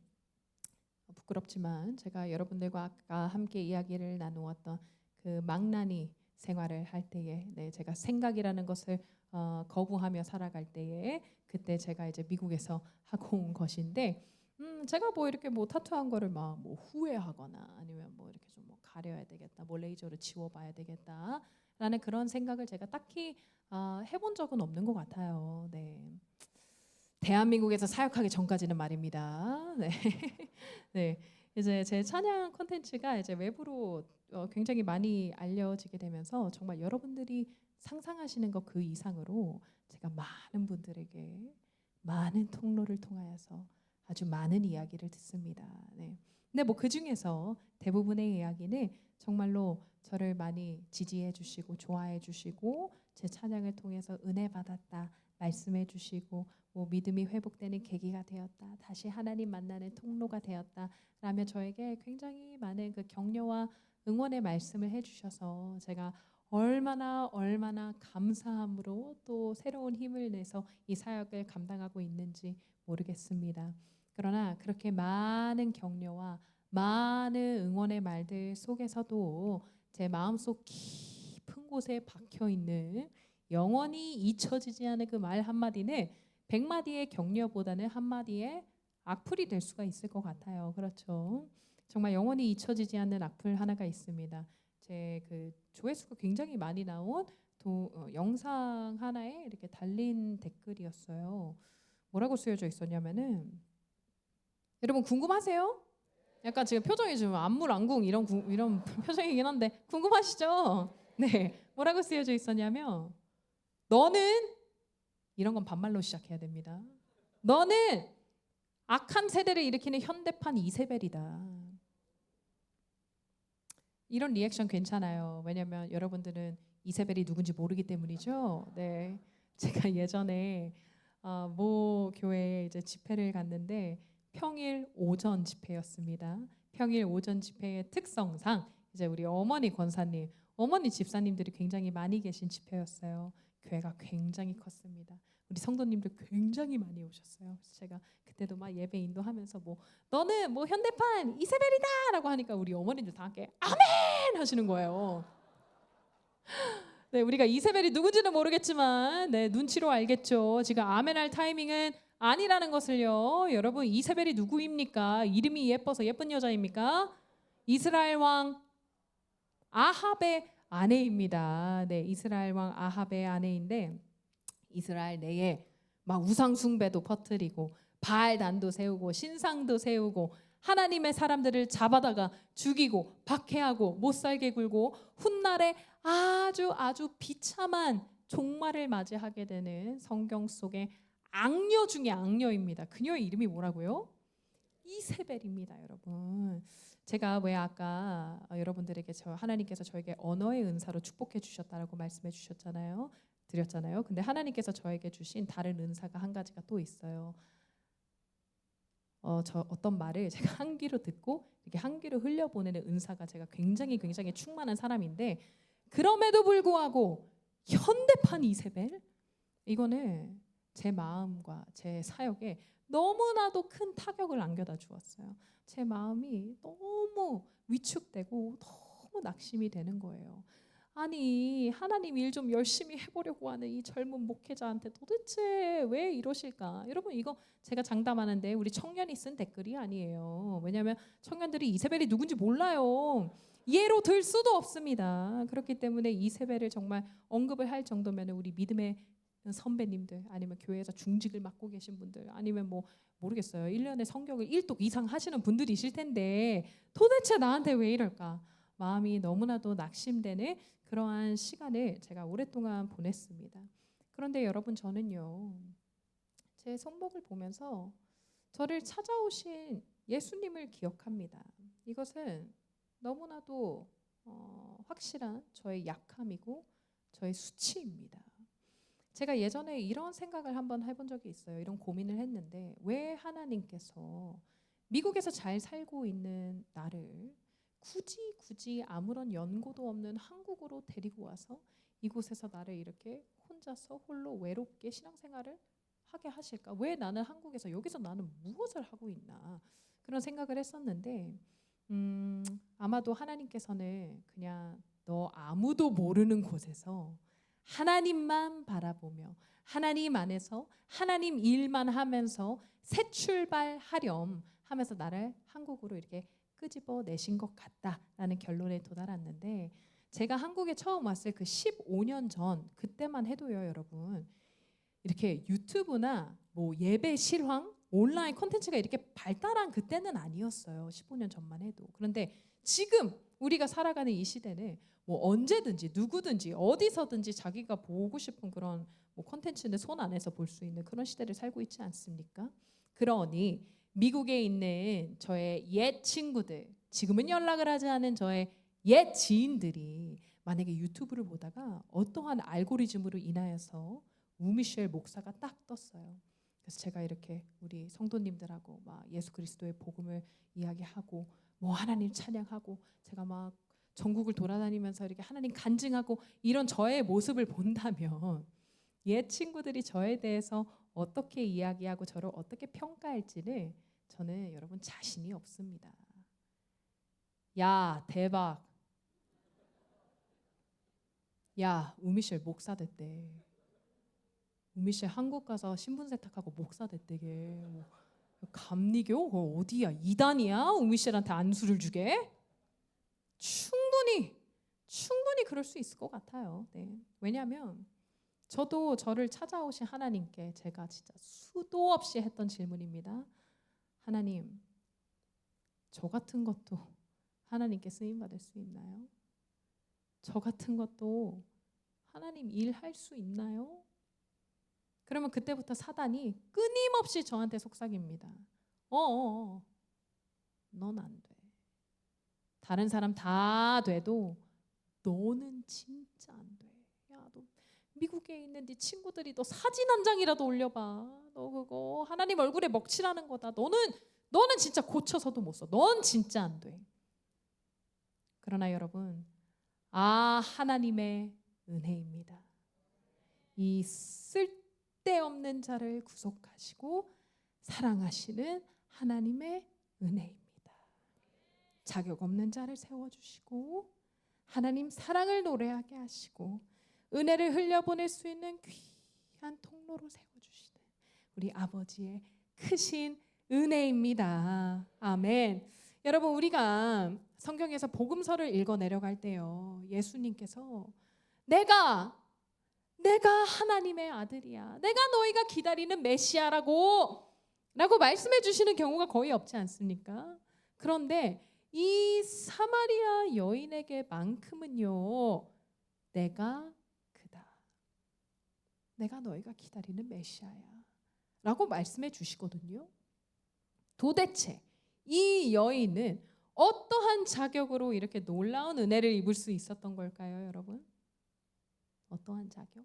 부끄럽지만 제가 여러분들과 아까 함께 이야기를 나누었던 그 망나니 생활을 할 때에 제가 생각이라는 것을 거부하며 살아갈 때에 그때 제가 이제 미국에서 하고 온 것인데 제가 뭐 이렇게 뭐 타투한 거를 막 뭐 후회하거나 아니면 뭐 이렇게 좀 뭐 가려야 되겠다, 뭐 레이저로 지워봐야 되겠다라는 그런 생각을 제가 딱히 해본 적은 없는 것 같아요. 네. 대한민국에서 사역하기 전까지는 말입니다. 네. 네. 이제 제 찬양 콘텐츠가 이제 외부로 굉장히 많이 알려지게 되면서 정말 여러분들이 상상하시는 것 그 이상으로 제가 많은 분들에게 많은 통로를 통하여서 아주 많은 이야기를 듣습니다. 네. 근데 뭐 그 중에서 대부분의 이야기는 정말로 저를 많이 지지해 주시고 좋아해 주시고 제 찬양을 통해서 은혜 받았다 말씀해 주시고 뭐 믿음이 회복되는 계기가 되었다, 다시 하나님 만나는 통로가 되었다 라며 저에게 굉장히 많은 그 격려와 응원의 말씀을 해주셔서 제가 얼마나 감사함으로 또 새로운 힘을 내서 이 사역을 감당하고 있는지 모르겠습니다. 그러나 그렇게 많은 격려와 많은 응원의 말들 속에서도 제 마음속 깊은 곳에 박혀 있는 영원히 잊혀지지 않은 그 말 한마디는 100마디의 격려보다는 한마디의 악플이 될 수가 있을 것 같아요. 그렇죠? 정말 영원히 잊혀지지 않는 악플 하나가 있습니다. 제 그 조회수가 굉장히 많이 나온 영상 하나에 이렇게 달린 댓글이었어요. 뭐라고 쓰여져 있었냐면은, 여러분 궁금하세요? 약간 지금 표정이 지금 안물안궁 이런 표정이긴 한데 궁금하시죠? 네, 뭐라고 쓰여져 있었냐면, 너는, 이런 건 반말로 시작해야 됩니다. 너는 악한 세대를 일으키는 현대판 이세벨이다. 이런 리액션 괜찮아요. 왜냐하면 여러분들은 이세벨이 누군지 모르기 때문이죠. 네, 제가 예전에 모 교회에 이제 집회를 갔는데 평일 오전 집회였습니다. 평일 오전 집회의 특성상 이제 우리 어머니 권사님, 어머니 집사님들이 굉장히 많이 계신 집회였어요. 교회가 굉장히 컸습니다. 우리 성도님들 굉장히 많이 오셨어요. 그래서 제가 그때도 막 예배 인도하면서 뭐 너는 뭐 현대판 이세벨이다라고 하니까 우리 어머니들 다 함께 아멘 하시는 거예요. 네, 우리가 이세벨이 누군지는 모르겠지만 네, 눈치로 알겠죠. 지금 아멘할 타이밍은 아니라는 것을요. 여러분, 이세벨이 누구입니까? 이름이 예뻐서 예쁜 여자입니까? 이스라엘 왕 아합의 아내입니다. 네, 이스라엘 왕 아합의 아내인데 이스라엘 내에 막 우상 숭배도 퍼뜨리고 바알단도 세우고 신상도 세우고 하나님의 사람들을 잡아다가 죽이고 박해하고 못살게 굴고 훗날에 아주 비참한 종말을 맞이하게 되는 성경 속의 악녀 중에 악녀입니다. 그녀의 이름이 뭐라고요? 이세벨입니다, 여러분. 제가 왜 아까 여러분들에게 하나님께서 저에게 언어의 은사로 축복해 주셨다라고 말씀해 주셨잖아요. 드렸잖아요. 근데 하나님께서 저에게 주신 다른 은사가 한 가지가 또 있어요. 저 어떤 말을 제가 한 귀로 듣고 이렇게 한 귀로 흘려보내는 은사가 제가 굉장히 충만한 사람인데, 그럼에도 불구하고 현대판 이세벨, 이거는 제 마음과 제 사역에 너무나도 큰 타격을 안겨다 주었어요. 제 마음이 너무 위축되고 너무 낙심이 되는 거예요. 아니, 하나님 일 좀 열심히 해보려고 하는 이 젊은 목회자한테 도대체 왜 이러실까? 여러분, 이거 제가 장담하는데 우리 청년이 쓴 댓글이 아니에요. 왜냐하면 청년들이 이세벨이 누군지 몰라요. 예로 들 수도 없습니다. 그렇기 때문에 이세벨을 정말 언급을 할 정도면 우리 믿음의 선배님들, 아니면 교회에서 중직을 맡고 계신 분들, 아니면 뭐 모르겠어요, 1년에 성경을 1독 이상 하시는 분들이실 텐데 도대체 나한테 왜 이럴까? 마음이 너무나도 낙심되는 그러한 시간을 제가 오랫동안 보냈습니다. 그런데 여러분, 저는요, 제 손목을 보면서 저를 찾아오신 예수님을 기억합니다. 이것은 너무나도 확실한 저의 약함이고 저의 수치입니다. 제가 예전에 이런 생각을 한번 해본 적이 있어요. 이런 고민을 했는데, 왜 하나님께서 미국에서 잘 살고 있는 나를 굳이 아무런 연고도 없는 한국으로 데리고 와서 이곳에서 나를 이렇게 혼자서 홀로 외롭게 신앙생활을 하게 하실까? 왜 나는 한국에서, 여기서 나는 무엇을 하고 있나? 그런 생각을 했었는데, 아마도 하나님께서는 그냥 너 아무도 모르는 곳에서 하나님만 바라보며 하나님 안에서 하나님 일만 하면서 새 출발하렴 하면서 나를 한국으로 이렇게 끄집어 내신 것 같다라는 결론에 도달했는데, 제가 한국에 처음 왔을 그 15년 전 그때만 해도요, 여러분, 이렇게 유튜브나 뭐 예배 실황, 온라인 콘텐츠가 이렇게 발달한 그때는 아니었어요. 15년 전만 해도. 그런데 지금 우리가 살아가는 이 시대는 뭐 언제든지 누구든지 어디서든지 자기가 보고 싶은 그런 뭐 콘텐츠는 손 안에서 볼 수 있는 그런 시대를 살고 있지 않습니까? 그러니 미국에 있는 저의 옛 친구들, 지금은 연락을 하지 않은 저의 옛 지인들이 만약에 유튜브를 보다가 어떠한 알고리즘으로 인하여서 우미셸 목사가 딱 떴어요. 그래서 제가 이렇게 우리 성도님들하고 막 예수 그리스도의 복음을 이야기하고 뭐 하나님 찬양하고, 제가 막 전국을 돌아다니면서 이렇게 하나님 간증하고 이런 저의 모습을 본다면 옛 친구들이 저에 대해서 어떻게 이야기하고 저를 어떻게 평가할지는 저는 여러분 자신이 없습니다. 야, 대박. 야, 우미셸 목사 됐대. 우미셸 한국 가서 신분 세탁하고 목사 됐대게. 뭐, 감리교? 어디야? 이단이야? 우미셸한테 안수를 주게? 충분히 그럴 수 있을 것 같아요. 네. 왜냐하면 저도 저를 찾아오신 하나님께 제가 진짜 수도 없이 했던 질문입니다. 하나님, 저 같은 것도 하나님께 쓰임 받을 수 있나요? 저 같은 것도 하나님 일할 수 있나요? 그러면 그때부터 사단이 끊임없이 저한테 속삭입니다. 넌 안 돼. 다른 사람 다 돼도 너는 진짜 안 돼. 야, 너 미국에 있는 네 친구들이 너 사진 한 장이라도 올려봐. 너 그거 하나님 얼굴에 먹칠하는 거다. 너는 진짜 고쳐서도 못 써. 넌 진짜 안 돼. 그러나 여러분, 하나님의 은혜입니다. 이 쓸데없는 자를 구속하시고 사랑하시는 하나님의 은혜입니다. 자격 없는 자를 세워주시고 하나님 사랑을 노래하게 하시고 은혜를 흘려보낼 수 있는 귀한 통로로 세워주시는 우리 아버지의 크신 은혜입니다. 아멘. 여러분, 우리가 성경에서 복음서를 읽어 내려갈 때요, 예수님께서 내가 하나님의 아들이야, 내가 너희가 기다리는 메시아라고 말씀해 주시는 경우가 거의 없지 않습니까? 그런데 이 사마리아 여인에게만큼은요, 내가 그다, 내가 너희가 기다리는 메시아야 라고 말씀해 주시거든요. 도대체 이 여인은 어떠한 자격으로 이렇게 놀라운 은혜를 입을 수 있었던 걸까요, 여러분? 어떠한 자격?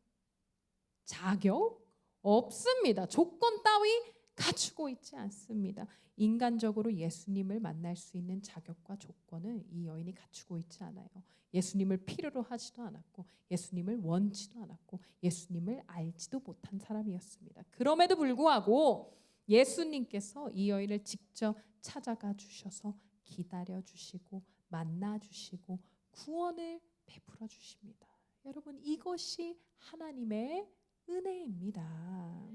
자격? 없습니다. 조건 따위 갖추고 있지 않습니다. 인간적으로 예수님을 만날 수 있는 자격과 조건을 이 여인이 갖추고 있지 않아요. 예수님을 필요로 하지도 않았고 예수님을 원치도 않았고 예수님을 알지도 못한 사람이었습니다. 그럼에도 불구하고 예수님께서 이 여인을 직접 찾아가 주셔서 기다려 주시고 만나 주시고 구원을 베풀어 주십니다. 여러분, 이것이 하나님의 은혜입니다.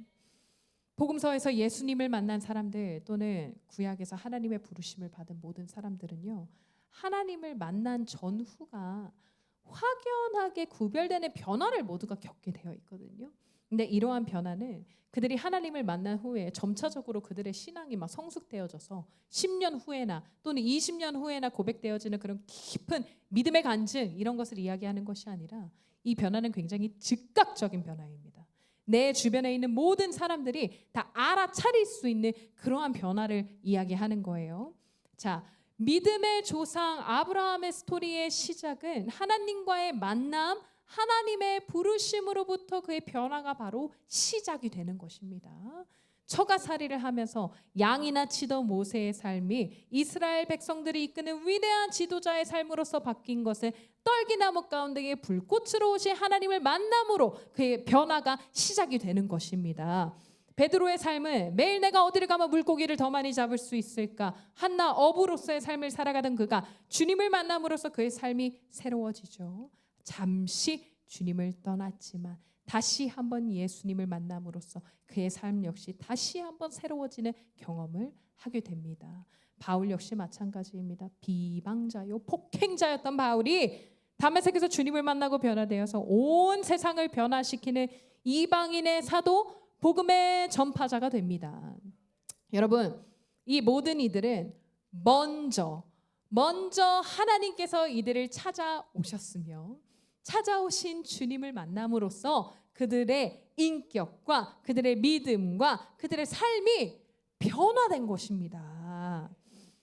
복음서에서 예수님을 만난 사람들 또는 구약에서 하나님의 부르심을 받은 모든 사람들은요, 하나님을 만난 전후가 확연하게 구별되는 변화를 모두가 겪게 되어 있거든요. 근데 이러한 변화는 그들이 하나님을 만난 후에 점차적으로 그들의 신앙이 막 성숙되어져서 10년 후에나 또는 20년 후에나 고백되어지는 그런 깊은 믿음의 간증, 이런 것을 이야기하는 것이 아니라 이 변화는 굉장히 즉각적인 변화입니다. 내 주변에 있는 모든 사람들이 다 알아차릴 수 있는 그러한 변화를 이야기하는 거예요. 자, 믿음의 조상 아브라함의 스토리의 시작은 하나님과의 만남, 하나님의 부르심으로부터 그의 변화가 바로 시작이 되는 것입니다. 처가살이를 하면서 양이나 치던 모세의 삶이 이스라엘 백성들이 이끄는 위대한 지도자의 삶으로서 바뀐 것은 떨기나무 가운데에 불꽃으로 오신 하나님을 만남으로 그의 변화가 시작이 되는 것입니다. 베드로의 삶은 매일 내가 어디를 가면 물고기를 더 많이 잡을 수 있을까, 한나 어부로서의 삶을 살아가던 그가 주님을 만남으로써 그의 삶이 새로워지죠. 잠시 주님을 떠났지만 다시 한번 예수님을 만남으로써 그의 삶 역시 다시 한번 새로워지는 경험을 하게 됩니다. 바울 역시 마찬가지입니다. 비방자요 폭행자였던 바울이 다메섹에서 주님을 만나고 변화되어서 온 세상을 변화시키는 이방인의 사도, 복음의 전파자가 됩니다. 여러분, 이 모든 이들은 먼저 하나님께서 이들을 찾아오셨으며 찾아오신 주님을 만남으로써 그들의 인격과 그들의 믿음과 그들의 삶이 변화된 것입니다.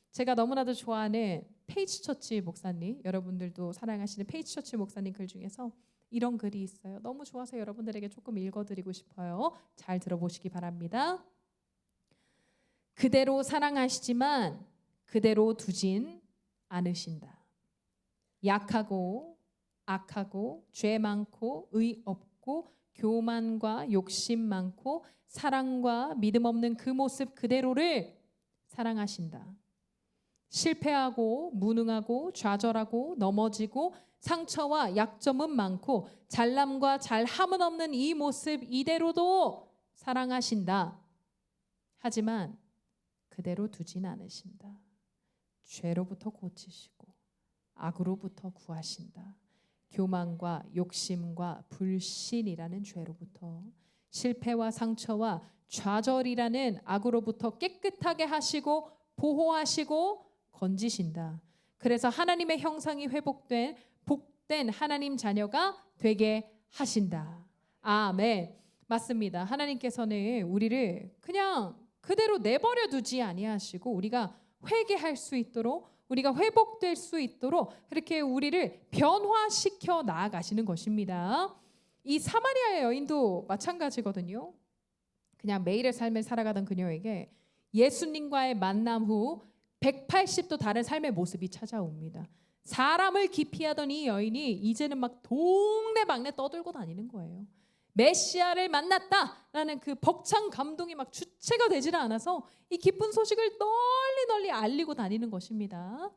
제가 너무나도 좋아하는 페이지처치 목사님, 여러분들도 사랑하시는 페이지처치 목사님 글 중에서 이런 글이 있어요. 너무 좋아서 여러분들에게 조금 읽어드리고 싶어요. 잘 들어보시기 바랍니다. 그대로 사랑하시지만 그대로 두진 않으신다. 약하고 악하고 죄 많고 의 없고 교만과 욕심 많고 사랑과 믿음 없는 그 모습 그대로를 사랑하신다. 실패하고 무능하고 좌절하고 넘어지고 상처와 약점은 많고 잘남과 잘함은 없는 이 모습 이대로도 사랑하신다. 하지만 그대로 두진 않으신다. 죄로부터 고치시고 악으로부터 구하신다. 교만과 욕심과 불신이라는 죄로부터 실패와 상처와 좌절이라는 악으로부터 깨끗하게 하시고 보호하시고 건지신다. 그래서 하나님의 형상이 회복된 복된 하나님 자녀가 되게 하신다. 아멘. 맞습니다. 하나님께서는 우리를 그냥 그대로 내버려 두지 아니하시고 우리가 회개할 수 있도록 우리가 회복될 수 있도록 그렇게 우리를 변화시켜 나아가시는 것입니다. 이 사마리아 여인도 마찬가지거든요. 그냥 매일의 삶을 살아가던 그녀에게 예수님과의 만남 후 180도 다른 삶의 모습이 찾아옵니다. 사람을 기피하던 이 여인이 이제는 막 동네방네 떠들고 다니는 거예요. 메시아를 만났다라는 그 벅찬 감동이 막 주체가 되지는 않아서 이 기쁜 소식을 널리 알리고 다니는 것입니다.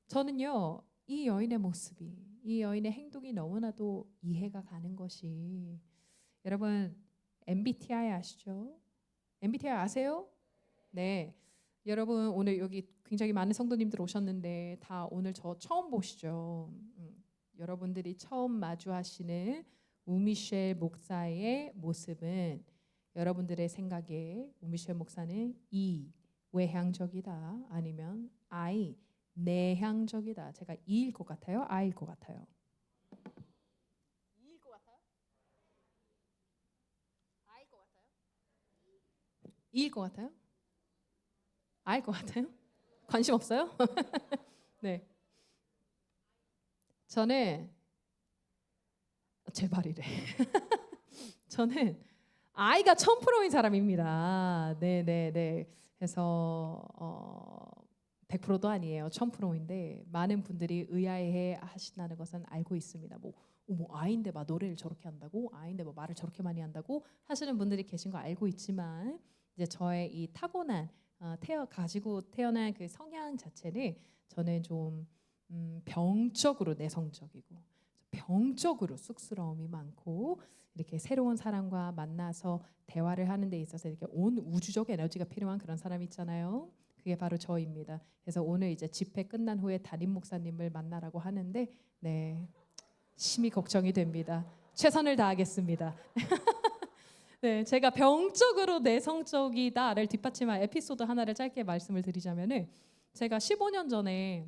저는요, 이 여인의 모습이, 이 여인의 행동이 너무나도 이해가 가는 것이, 여러분 MBTI 아시죠? MBTI 아세요? 네. 여러분 오늘 여기 굉장히 많은 성도님들 오셨는데 다 오늘 저 처음 보시죠? 여러분들이 처음 마주하시는 우미셸 목사의 모습은 여러분들의 생각에 우미셸 목사는 E 외향적이다 아니면 I 내향적이다. 제가 E일 것 같아요? I일 것 같아요? E일 것 같아요? I일 것 같아요? E일 것 같아요? I일 것 같아요? 관심 없어요? 네. 저는 제발이래. 저는 I가 1000%인 사람입니다. 네. 그래서 100%도 아니에요. 1000%인데 많은 분들이 의아해 하신다는 것은 알고 있습니다. 뭐 I인데 막 노래를 저렇게 한다고, I인데 뭐 말을 저렇게 많이 한다고 하시는 분들이 계신 거 알고 있지만 이제 저의 이 타고난 가지고 태어난 그 성향 자체는 저는 좀 병적으로 내성적이고 병적으로 쑥스러움이 많고 이렇게 새로운 사람과 만나서 대화를 하는 데 있어서 이렇게 온 우주적 에너지가 필요한 그런 사람 있잖아요. 그게 바로 저입니다. 그래서 오늘 이제 집회 끝난 후에 담임 목사님을 만나라고 하는데 네, 심히 걱정이 됩니다. 최선을 다하겠습니다. 네, 제가 병적으로 내성적이다를 뒷받침할 에피소드 하나를 짧게 말씀을 드리자면은 제가 15년 전에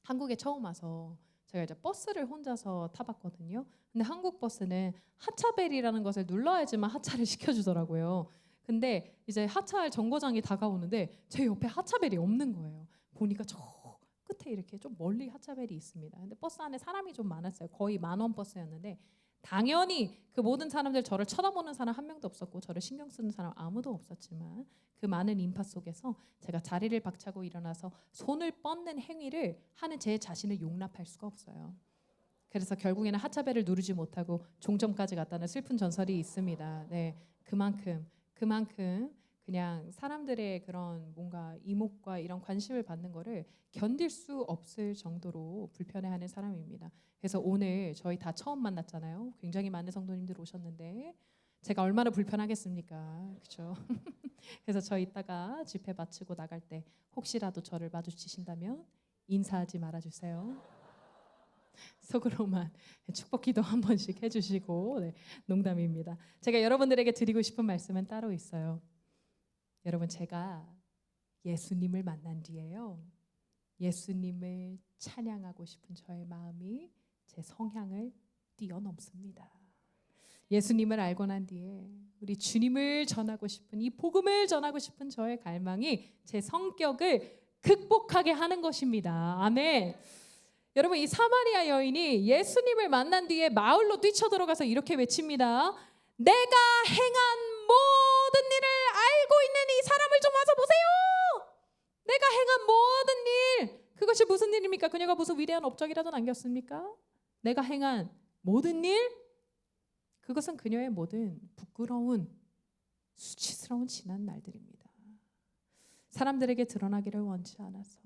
한국에 처음 와서 제가 이제 버스를 혼자서 타봤거든요. 근데 한국 버스는 하차벨이라는 것을 눌러야지만 하차를 시켜주더라고요. 근데 이제 하차할 정거장이 다가오는데 제 옆에 하차벨이 없는 거예요. 보니까 저 끝에 이렇게 좀 멀리 하차벨이 있습니다. 근데 버스 안에 사람이 좀 많았어요. 거의 만원 버스였는데 당연히 그 모든 사람들 저를 쳐다보는 사람 한 명도 없었고 저를 신경 쓰는 사람 아무도 없었지만 그 많은 인파 속에서 제가 자리를 박차고 일어나서 손을 뻗는 행위를 하는 제 자신을 용납할 수가 없어요. 그래서 결국에는 하차벨을 누르지 못하고 종점까지 갔다는 슬픈 전설이 있습니다. 네, 그만큼 그냥 사람들의 그런 뭔가 이목과 이런 관심을 받는 거를 견딜 수 없을 정도로 불편해하는 사람입니다. 그래서 오늘 저희 다 처음 만났잖아요. 굉장히 많은 성도님들 오셨는데 제가 얼마나 불편하겠습니까? 그렇죠? 그래서 저 이따가 집회 마치고 나갈 때 혹시라도 저를 마주치신다면 인사하지 말아주세요. 속으로만 축복기도 한 번씩 해주시고 네, 농담입니다. 제가 여러분들에게 드리고 싶은 말씀은 따로 있어요. 여러분 제가 예수님을 만난 뒤에요. 예수님을 찬양하고 싶은 저의 마음이 제 성향을 뛰어넘습니다. 예수님을 알고 난 뒤에 우리 주님을 전하고 싶은 이 복음을 전하고 싶은 저의 갈망이 제 성격을 극복하게 하는 것입니다. 아멘. 여러분 이 사마리아 여인이 예수님을 만난 뒤에 마을로 뛰쳐들어가서 이렇게 외칩니다. 내가 행한 모든 일을 알고 있는 이 사람을 좀 와서 보세요. 내가 행한 모든 일 그것이 무슨 일입니까? 그녀가 무슨 위대한 업적이라도 남겼습니까? 내가 행한 모든 일, 그것은 그녀의 모든 부끄러운 수치스러운 지난 날들입니다. 사람들에게 드러나기를 원치 않아서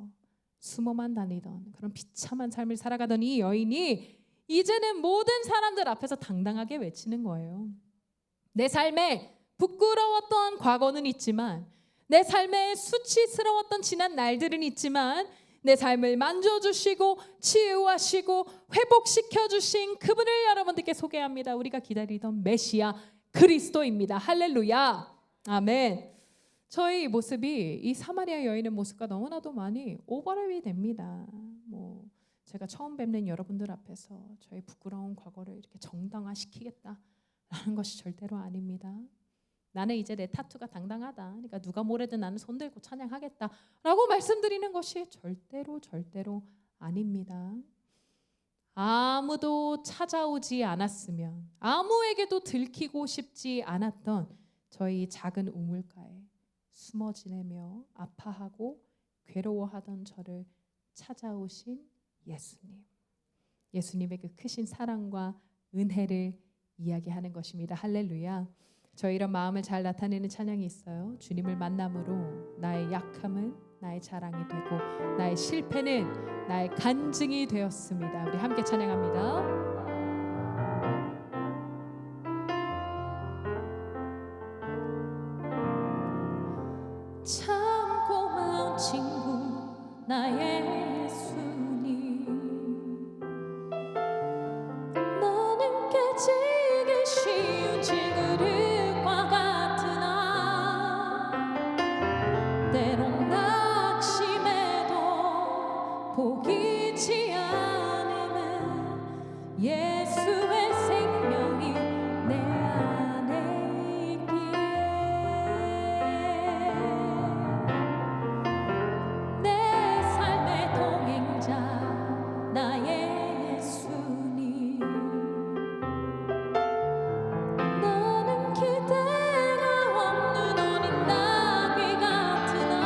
숨어만 다니던 그런 비참한 삶을 살아가던 이 여인이 이제는 모든 사람들 앞에서 당당하게 외치는 거예요. 내 삶에 부끄러웠던 과거는 있지만, 내 삶에 수치스러웠던 지난 날들은 있지만, 내 삶을 만져주시고 치유하시고 회복시켜주신 그분을 여러분들께 소개합니다. 우리가 기다리던 메시아 그리스도입니다. 할렐루야. 아멘. 저희 모습이 이 사마리아 여인의 모습과 너무나도 많이 오버랩이 됩니다. 제가 처음 뵙는 여러분들 앞에서 저희 부끄러운 과거를 이렇게 정당화시키겠다라는 것이 절대로 아닙니다. 나는 이제 내 타투가 당당하다. 그러니까 누가 뭐래든 나는 손들고 찬양하겠다라고 말씀드리는 것이 절대로 아닙니다. 아무도 찾아오지 않았으면, 아무에게도 들키고 싶지 않았던 저희 작은 우물가에 숨어 지내며 아파하고 괴로워하던 저를 찾아오신 예수님. 예수님의 그 크신 사랑과 은혜를 이야기하는 것입니다. 할렐루야. 저희 이런 마음을 잘 나타내는 찬양이 있어요. 주님을 만남으로 나의 약함은 나의 자랑이 되고 나의 실패는 나의 간증이 되었습니다. 우리 함께 찬양합니다. 참 고마운 친구 나의 예수님, 너는 깨지기 쉬운 질그릇과 같으나 때론 낙심해도 포기치 않으면 예수의 생명이 내 안에 있기에 내 삶의 동행자 나의 예수님, 너는 기대가 없는 어린 나귀 같으나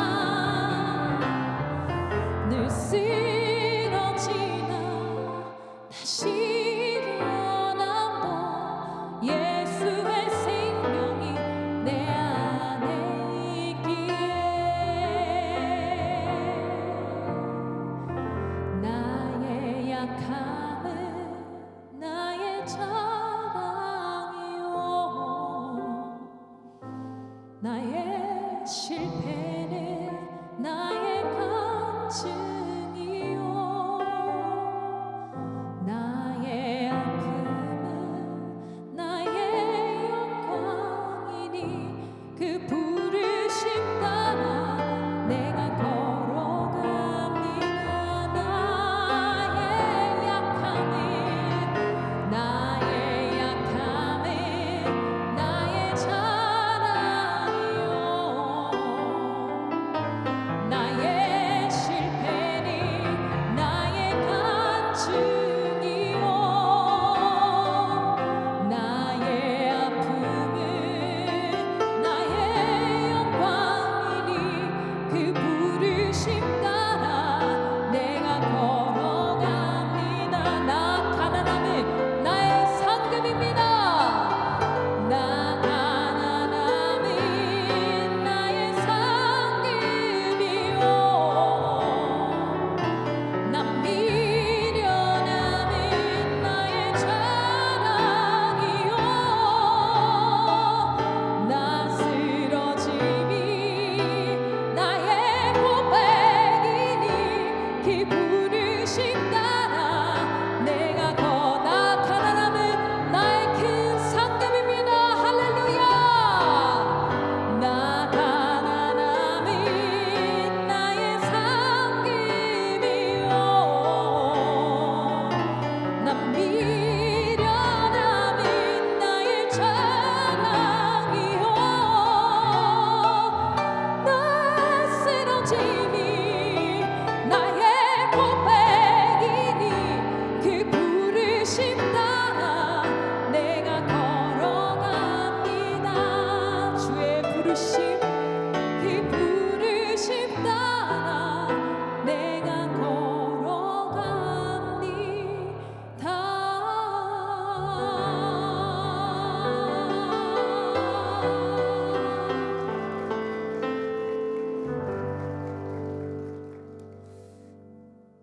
늘 쓰러지나 다시 일어나도 예수의 생명이 내 안에 있기에 나의 약함은 나의 자랑이요 나의 실패는 나의 간증이요 나의 아픔은 나의 영광이니 그 부르심 따라 내가 걸어갑니다. 나의 약함은 나의 자랑이요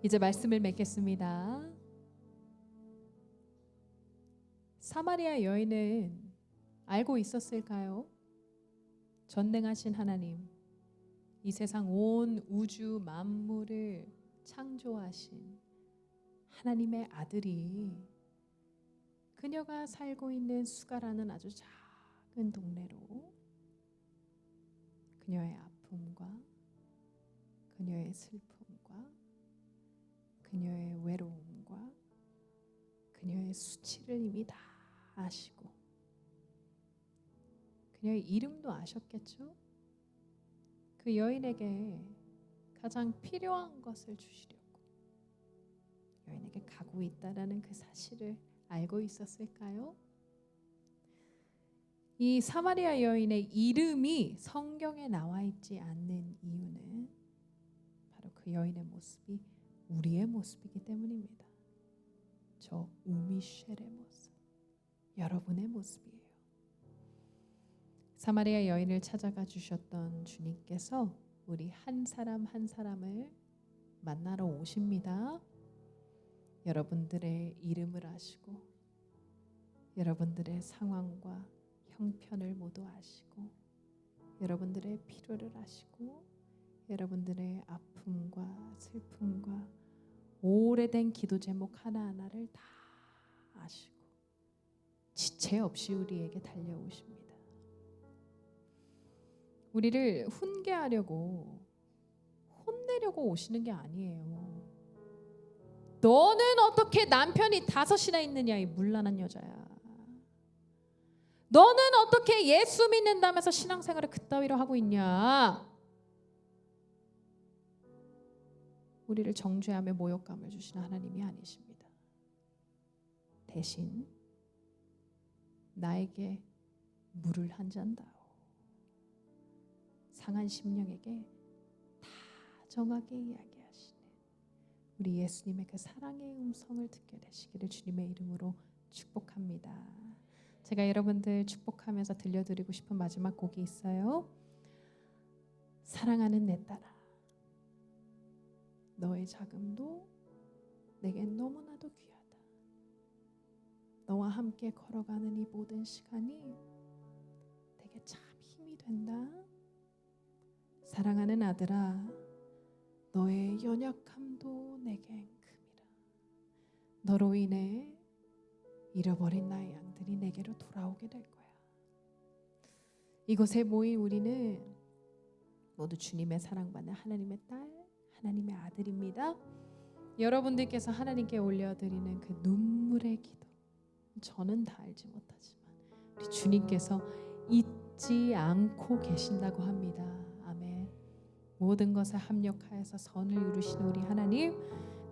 이제 말씀을 맺겠습니다. 사마리아 여인은 알고 있었을까요? 전능하신 하나님, 이 세상 온 우주 만물을 창조하신 하나님의 아들이 그녀가 살고 있는 수가라는 아주 작은 동네로 그녀의 아픔과 그녀의 슬픔과 그녀의 외로움과 그녀의 수치를 이미 다 아시고 그녀의 이름도 아셨겠죠? 그 여인에게 가장 필요한 것을 주시려고 여인에게 가고 있다라는 그 사실을 알고 있었을까요? 이 사마리아 여인의 이름이 성경에 나와 있지 않는 이유는 바로 그 여인의 모습이 우리의 모습이기 때문입니다. 저 우미쉘의 모습, 여러분의 모습이에요. 사마리아 여인을 찾아가 주셨던 주님께서 우리 한 사람 한 사람을 만나러 오십니다. 여러분들의 이름을 아시고 여러분들의 상황과 형편을 모두 아시고 여러분들의 필요를 아시고 여러분들의 아픔과 슬픔과 오래된 기도 제목 하나하나를 다 아시고 지체 없이 우리에게 달려오십니다. 우리를 훈계하려고 혼내려고 오시는 게 아니에요. 너는 어떻게 남편이 5이나 있느냐, 이 문란한 여자야. 너는 어떻게 예수 믿는다면서 신앙생활을 그따위로 하고 있냐. 우리를 정죄하며 모욕감을 주시는 하나님이 아니십니다. 대신 나에게 물을 한 잔 다오. 상한 심령에게 다정하게 이야기하시는 우리 예수님의 그 사랑의 음성을 듣게 되시기를 주님의 이름으로 축복합니다. 제가 여러분들 축복하면서 들려드리고 싶은 마지막 곡이 있어요. 사랑하는 내 딸아, 너의 자금도 내겐 너무나도 귀하다. 너와 함께 걸어가는 이 모든 시간이 내게 참 힘이 된다. 사랑하는 아들아, 너의 연약함도 내겐 큼이라. 너로 인해 잃어버린 나의 양들이 내게로 돌아오게 될 거야. 이곳에 모인 우리는 모두 주님의 사랑받는 하나님의 딸, 하나님의 아들입니다. 여러분들께서 하나님께 올려드리는 그 눈물의 기도, 저는 다 알지 못하지만 우리 주님께서 잊지 않고 계신다고 합니다. 아멘. 모든 것을 합력하여서 선을 이루시는 우리 하나님,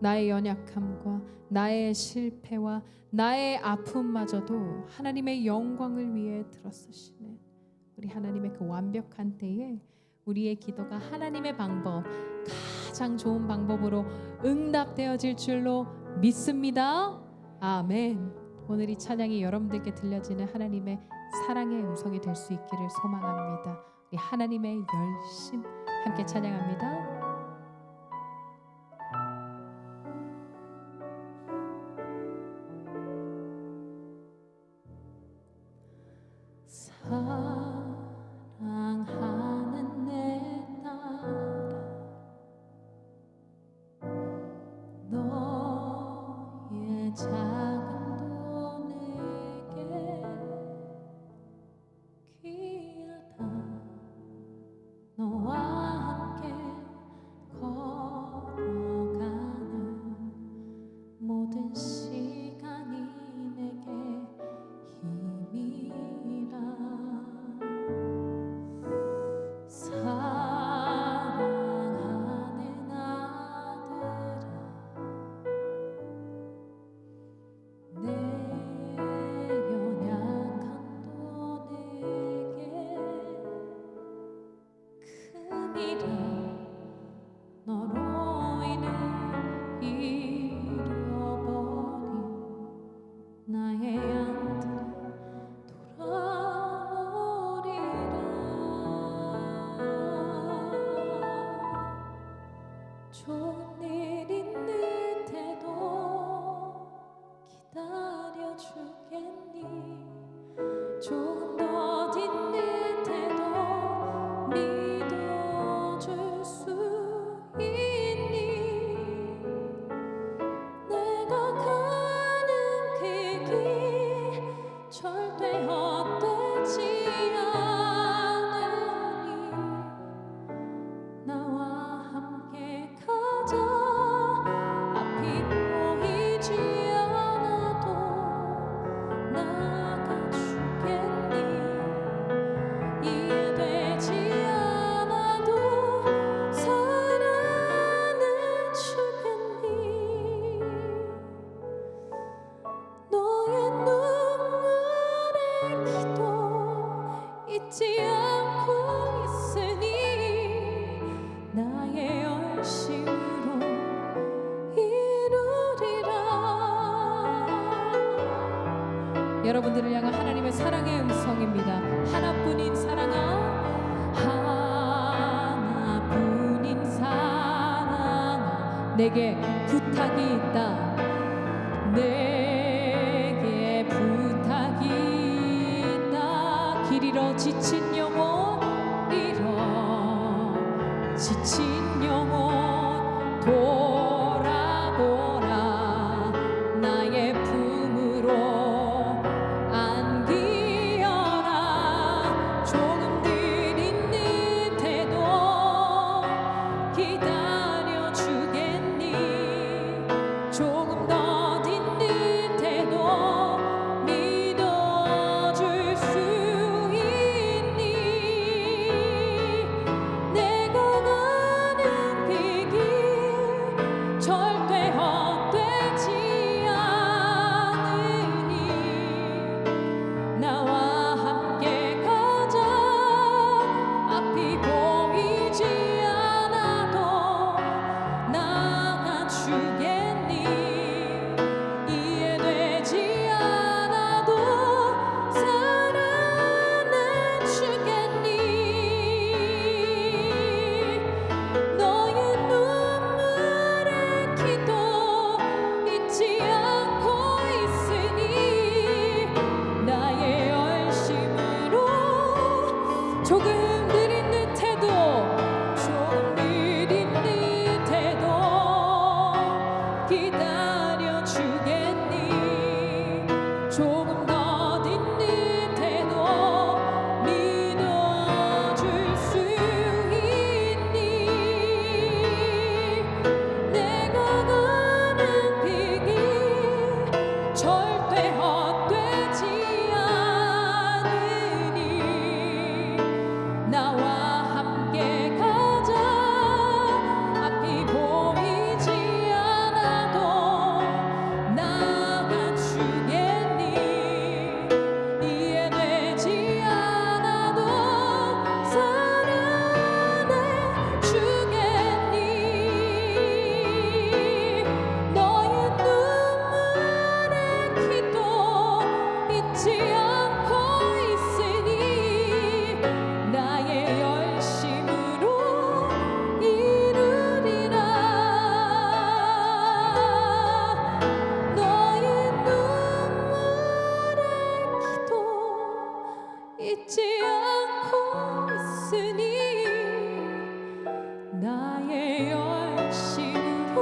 나의 연약함과 나의 실패와 나의 아픔마저도 하나님의 영광을 위해 들어쓰시는 우리 하나님의 그 완벽한 때에 우리의 기도가 하나님의 방법, 가장 좋은 방법으로 응답되어질 줄로 믿습니다. 아멘. 오늘 이 찬양이 여러분들께 들려지는 하나님의 사랑의 음성이 될 수 있기를 소망합니다. 우리 하나님의 열심 함께 찬양합니다. 사랑하는 내 딸아, 너의 작은도 내게 귀하다. 너와 함께 걸어가는 모든 시간이 내게 힘이라. 잊지 않고 있으니 나의 열심으로 이루리라. 여러분들을 향한 하나님의 사랑의 음성입니다. 하나뿐인 사랑아, 하나뿐인 사랑아, 내게 부탁이 있다. 내게 부탁이 있다. 길 잃어 지친 영혼, 잃어 지친 영혼 돌아보라. 나의 품으로 안기어라. 조금 느린 듯해도 기다려 주겠니. 조금 더딘 듯해도 믿어줄 수 있니. 내가 가는 그 길 절대 헛되지 않으니 나와 함께 가자. 앞이 보이지 않아도 나가주겠니. 이해되지 않아도 사랑해주겠니. 너의 눈물의 기도 잊지 않고 있으니 나의 열심으로 조금 느린 듯해도 조금 느린 듯해도 기다려 주겠니. 조금 더딘 듯해도 믿어줄 수 있니. 내가 가는 그 길 절대 헛되지 않으니 나와 함께 가자. 앞이 보이지 않아도 나가주겠니. 이해되지 않아도 사랑해주겠니. 너의 눈물의 기도 잊지 않고 있으니 나의 열심으로 이루리라. 너의 눈물의 기도 잊지 않고 있으니 나의 열심으로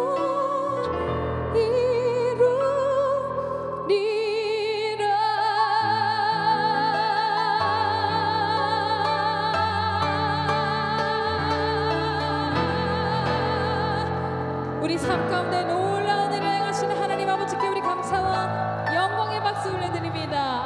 이루리라. 우리 삶 가운데 놀라운 일을 행하시는 하나님 아버지께 우리 감사와 영광의 박수 올려드립니다.